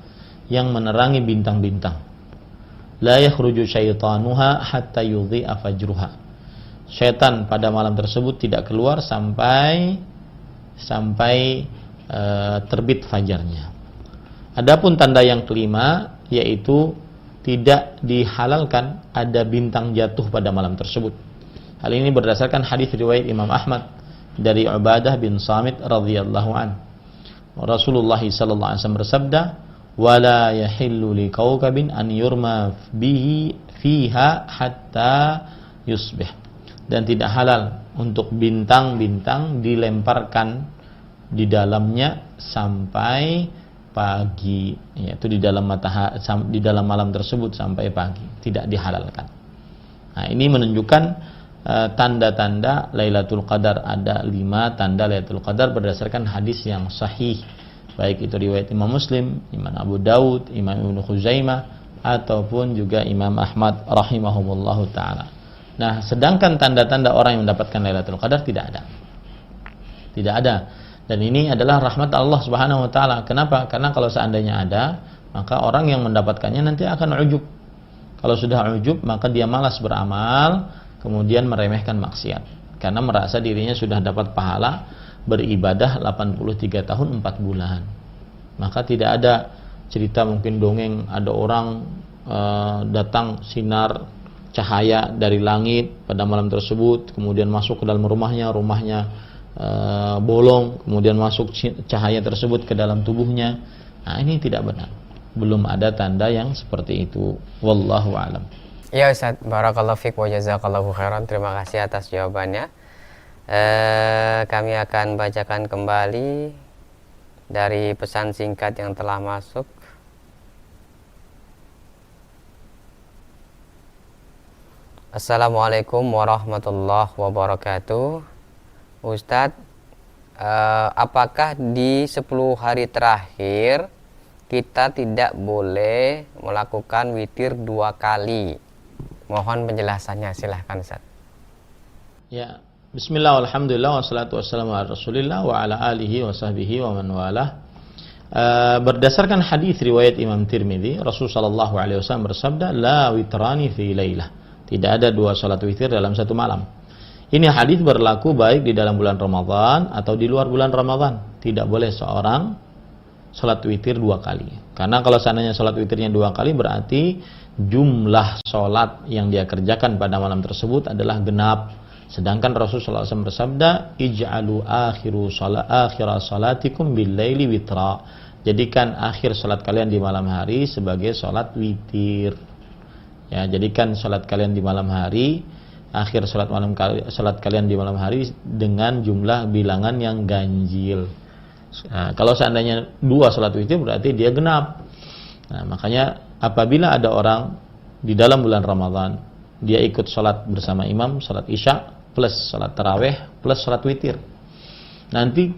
yang menerangi bintang-bintang. La yakhruju syaitanuha hatta yudhi'a fajruha. Syaitan pada malam tersebut tidak keluar sampai terbit fajarnya. Adapun tanda yang kelima, yaitu tidak dihalalkan ada bintang jatuh pada malam tersebut. Hal ini berdasarkan hadis riwayat Imam Ahmad dari Ubadah bin Samit radhiyallahu an. Rasulullah sallallahu alaihi wasallam bersabda, wala yahillu liqaukabin an yurma bihi fiha hatta yusbih. Dan tidak halal untuk bintang-bintang dilemparkan di dalamnya sampai pagi, yaitu di dalam malam tersebut sampai pagi, tidak dihalalkan. Nah, ini menunjukkan tanda-tanda Lailatul Qadar. Ada 5 tanda Lailatul Qadar berdasarkan hadis yang sahih, baik itu riwayat Imam Muslim, Imam Abu Daud, Imam Ibnu Khuzaimah, ataupun juga Imam Ahmad rahimahumullahu ta'ala. Nah, sedangkan tanda-tanda orang yang mendapatkan Lailatul Qadar tidak ada. Tidak ada. Dan ini adalah rahmat Allah Subhanahu wa ta'ala. Kenapa? Karena kalau seandainya ada, maka orang yang mendapatkannya nanti akan ujub. Kalau sudah ujub, maka dia malas beramal, kemudian meremehkan maksiat. Karena merasa dirinya sudah dapat pahala beribadah 83 tahun 4 bulan. Maka tidak ada cerita mungkin dongeng ada orang datang sinar cahaya dari langit pada malam tersebut, kemudian masuk ke dalam rumahnya bolong, kemudian masuk cahaya tersebut ke dalam tubuhnya. Nah, ini tidak benar. Belum ada tanda yang seperti itu. Wallahu a'lam. Ya Ustaz, barakallahu fiik wa jazakallahu khairan. Terima kasih atas jawabannya. Kami akan bacakan kembali dari pesan singkat yang telah masuk. Assalamualaikum warahmatullahi wabarakatuh. Ustadz, apakah di 10 hari terakhir kita tidak boleh melakukan witir 2 kali? Mohon penjelasannya, silahkan Ustadz. Ya, bismillah, alhamdulillah, wassalatu wassalamu ala rasulillah wa ala alihi wa sahbihi wa man walah. Berdasarkan hadis riwayat Imam Tirmidzi, Rasulullah SAW bersabda, la witrani fi lailah. Tidak ada 2 salat witir dalam 1 malam. Ini hadis berlaku baik di dalam bulan Ramadan atau di luar bulan Ramadan. Tidak boleh seorang sholat witir 2 kali. Karena kalau seandainya sholat witirnya 2 kali, berarti jumlah sholat yang dia kerjakan pada malam tersebut adalah genap. Sedangkan Rasulullah SAW bersabda, ij'alu akhira salatikum bil laili witra. Jadikan akhir sholat kalian di malam hari sebagai sholat witir. Ya, jadikan sholat kalian di malam hari, akhir sholat kalian di malam hari dengan jumlah bilangan yang ganjil. Nah, kalau seandainya 2 sholat witir berarti dia genap. Nah, makanya apabila ada orang di dalam bulan Ramadan, dia ikut sholat bersama imam, sholat isya plus sholat tarawih plus sholat witir. Nanti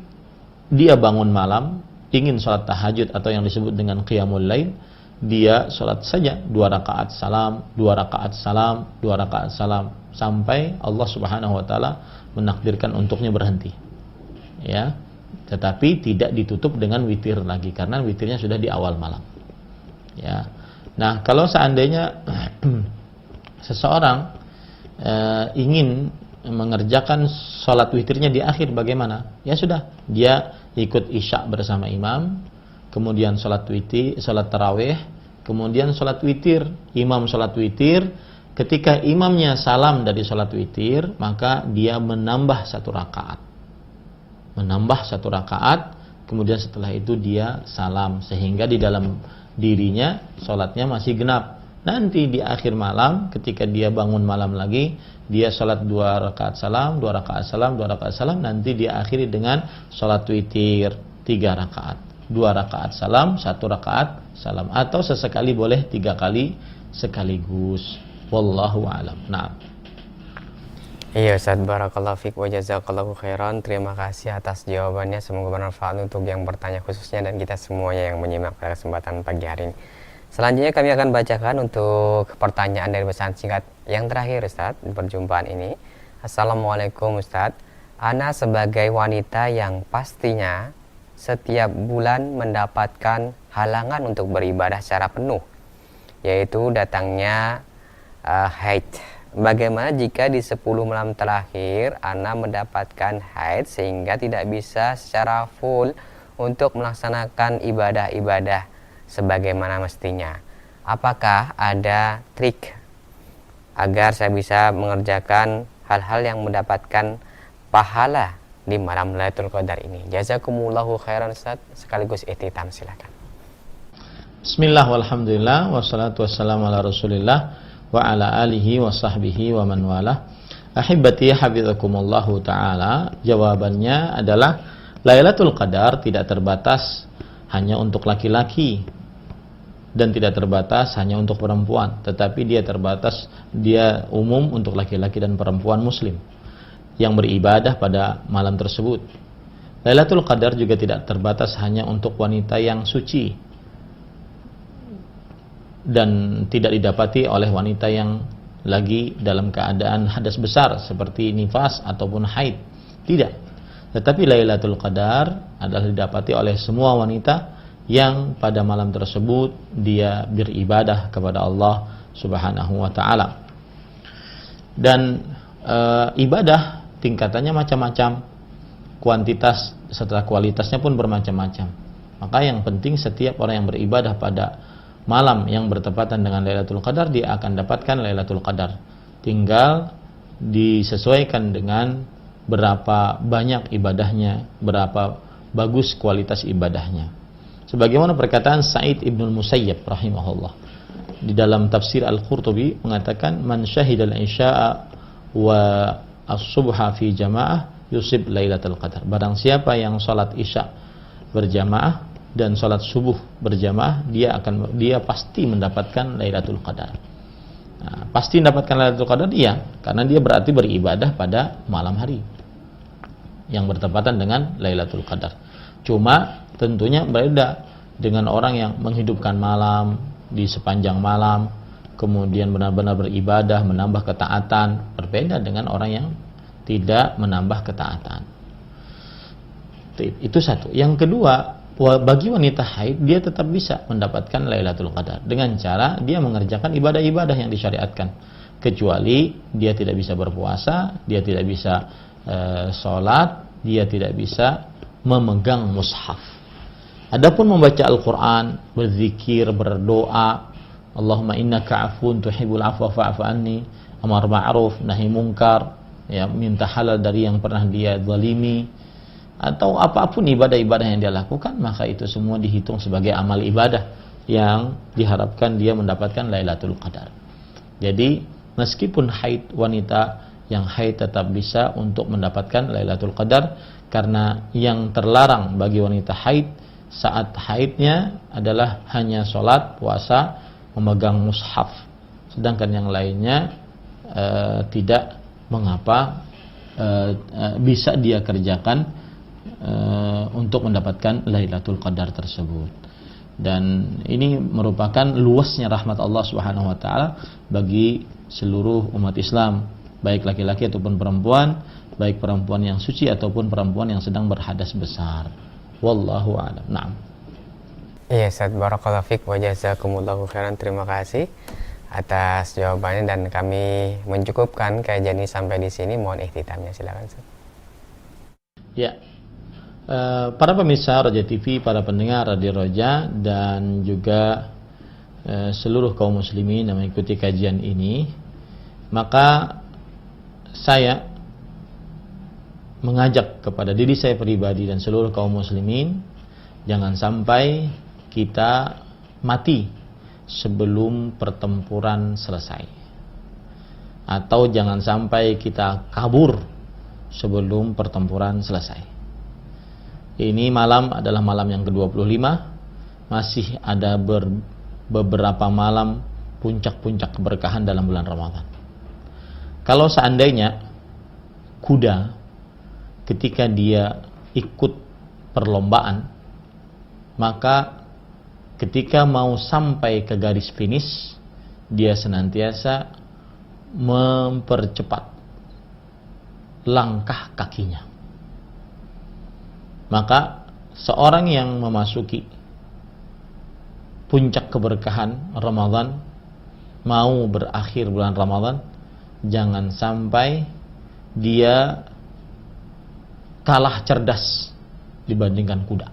dia bangun malam, ingin sholat tahajud atau yang disebut dengan qiyamul lail, dia sholat saja 2 rakaat salam, 2 rakaat salam, 2 rakaat salam, sampai Allah Subhanahu wa taala menakdirkan untuknya berhenti. Ya. Tetapi tidak ditutup dengan witir lagi karena witirnya sudah di awal malam. Ya. Nah, kalau seandainya seseorang ingin mengerjakan sholat witirnya di akhir, bagaimana? Ya sudah, dia ikut isya bersama imam, kemudian sholat witir, sholat tarawih, kemudian sholat witir, imam sholat witir. Ketika imamnya salam dari sholat witir, maka dia menambah 1 rakaat. Menambah 1 rakaat, kemudian setelah itu dia salam, sehingga di dalam dirinya sholatnya masih genap. Nanti di akhir malam, ketika dia bangun malam lagi, dia sholat 2 rakaat salam, 2 rakaat salam, 2 rakaat salam, nanti dia akhiri dengan sholat witir 3 rakaat, 2 rakaat salam, 1 rakaat salam, atau sesekali boleh 3 kali sekaligus. Wallahu a'lam. Nah. Iya Ustaz, barakallahu fiik wa jazakallahu khairan. Terima kasih atas jawabannya, semoga bermanfaat untuk yang bertanya khususnya dan kita semuanya yang menyimak pada kesempatan pagi hari ini. Selanjutnya kami akan bacakan untuk pertanyaan dari pesan singkat yang terakhir Ustaz di perjumpaan ini. Assalamualaikum Ustaz, Ana sebagai wanita yang pastinya setiap bulan mendapatkan halangan untuk beribadah secara penuh, yaitu datangnya haid. Bagaimana jika di 10 malam terakhir Ana mendapatkan haid sehingga tidak bisa secara full untuk melaksanakan ibadah-ibadah sebagaimana mestinya? Apakah ada trik agar saya bisa mengerjakan hal-hal yang mendapatkan pahala di malam Lailatul Qadar ini? Jazakumullahu khairan Ustaz, sekaligus ihtitam, silakan. Bismillah walhamdulillah wassalatu wassalamu ala Rasulillah wa ala alihi wa sahbihi wa man walah. Ahibati hafizakumullahu ta'ala. Jawabannya adalah Lailatul Qadar tidak terbatas hanya untuk laki-laki dan tidak terbatas hanya untuk perempuan, tetapi dia umum untuk laki-laki dan perempuan muslim yang beribadah pada malam tersebut. Lailatul Qadar juga tidak terbatas hanya untuk wanita yang suci dan tidak didapati oleh wanita yang lagi dalam keadaan hadas besar seperti nifas ataupun haid. Tidak. Tetapi Lailatul Qadar adalah didapati oleh semua wanita yang pada malam tersebut dia beribadah kepada Allah Subhanahu wa taala. Dan ibadah tingkatannya macam-macam, kuantitas serta kualitasnya pun bermacam-macam. Maka yang penting setiap orang yang beribadah pada malam yang bertepatan dengan Lailatul Qadar, dia akan dapatkan Lailatul Qadar. Tinggal disesuaikan dengan berapa banyak ibadahnya, berapa bagus kualitas ibadahnya. Sebagaimana perkataan Sa'id Ibnul Musayyab rahimahullah di dalam tafsir Al-Qurtubi mengatakan, man syahidal isya'a wa as-subha fi jamaah yusib Lailatul Qadar. Barang siapa yang salat isya berjamaah dan salat subuh berjamaah, dia pasti mendapatkan Lailatul Qadar. Nah, pasti mendapatkan Lailatul Qadar dia, karena dia berarti beribadah pada malam hari yang bertepatan dengan Lailatul Qadar. Cuma tentunya berbeda dengan orang yang menghidupkan malam di sepanjang malam, kemudian benar-benar beribadah, menambah ketaatan, berbeda dengan orang yang tidak menambah ketaatan. Itu satu. Yang kedua, bagi wanita haid, dia tetap bisa mendapatkan Lailatul Qadar dengan cara dia mengerjakan ibadah-ibadah yang disyariatkan. kecuali dia tidak bisa berpuasa, dia tidak bisa sholat, dia tidak bisa memegang mushaf. Adapun membaca Al-Quran, berzikir, berdoa, Allahumma innaka afun tuhibbul afwa fa'fu anni, amar ma'ruf, nahi munkar, ya, minta halal dari yang pernah dia zalimi, atau apapun ibadah-ibadah yang dia lakukan, maka itu semua dihitung sebagai amal ibadah yang diharapkan dia mendapatkan Lailatul Qadar. Jadi meskipun haid, wanita yang haid tetap bisa untuk mendapatkan Lailatul Qadar, karena yang terlarang bagi wanita haid saat haidnya adalah hanya sholat, puasa, memegang mushaf. Sedangkan yang lainnya tidak mengapa bisa dia kerjakan untuk mendapatkan Lailatul Qadar tersebut. Dan ini merupakan luasnya rahmat Allah Subhanahu wa taala bagi seluruh umat Islam, baik laki-laki ataupun perempuan, baik perempuan yang suci ataupun perempuan yang sedang berhadas besar. Wallahu a'lam. Naam. Iya, Ustaz, barakallahu fiik wa jazakumullahu khairan. Terima kasih atas jawabannya, dan kami mencukupkan kajian ini sampai di sini. Mohon ikhtitamnya, silakan, Ustaz. Ya. Para pemirsa Roja TV, para pendengar Radio Roja, dan juga seluruh kaum muslimin yang mengikuti kajian ini, maka saya mengajak kepada diri saya pribadi dan seluruh kaum muslimin, jangan sampai kita mati sebelum pertempuran selesai, atau jangan sampai kita kabur sebelum pertempuran selesai. Ini malam adalah malam yang ke-25, masih ada beberapa malam puncak-puncak keberkahan dalam bulan Ramadan. Kalau seandainya kuda ketika dia ikut perlombaan, maka ketika mau sampai ke garis finish, dia senantiasa mempercepat langkah kakinya. Maka seorang yang memasuki puncak keberkahan Ramadan, mau berakhir bulan Ramadan, jangan sampai dia kalah cerdas dibandingkan kuda.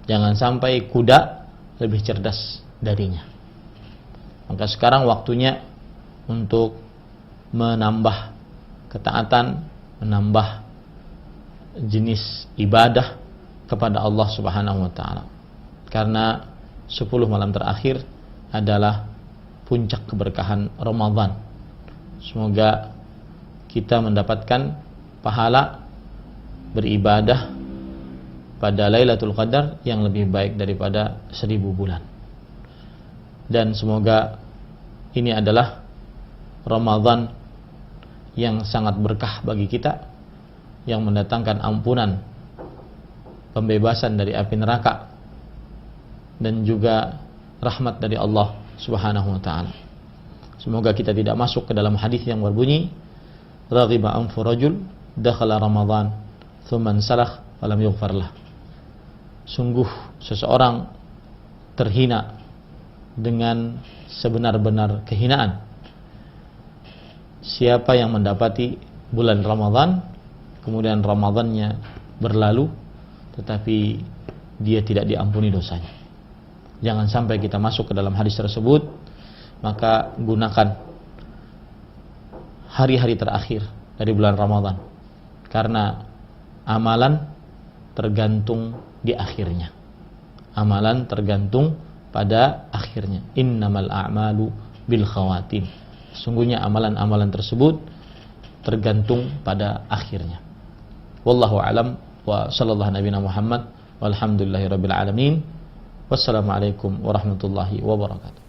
Jangan sampai kuda lebih cerdas darinya. Maka sekarang waktunya untuk menambah ketaatan, menambah jenis ibadah kepada Allah Subhanahu wa taala. Karena 10 malam terakhir adalah puncak keberkahan Ramadan. Semoga kita mendapatkan pahala beribadah pada Lailatul Qadar yang lebih baik daripada 1000 bulan. Dan semoga ini adalah Ramadan yang sangat berkah bagi kita, yang mendatangkan ampunan, pembebasan dari api neraka, dan juga rahmat dari Allah Subhanahu wa taala. Semoga kita tidak masuk ke dalam hadis yang berbunyi, raghiba anfu rajul dakhala Ramadan thumma salakh falam yughfar lah. Sungguh seseorang terhina dengan sebenar-benar kehinaan. Siapa yang mendapati bulan Ramadan, kemudian Ramadannya berlalu, tetapi dia tidak diampuni dosanya. Jangan sampai kita masuk ke dalam hadis tersebut. Maka gunakan hari-hari terakhir dari bulan Ramadan, karena amalan tergantung di akhirnya. Amalan tergantung pada akhirnya. Innamal a'malu bil khawatim. Sungguhnya amalan-amalan tersebut tergantung pada akhirnya. Wallahu a'lam wa sallallahu nabiyana Muhammad walhamdulillahirabbil alamin. Wassalamualaikum warahmatullahi wabarakatuh.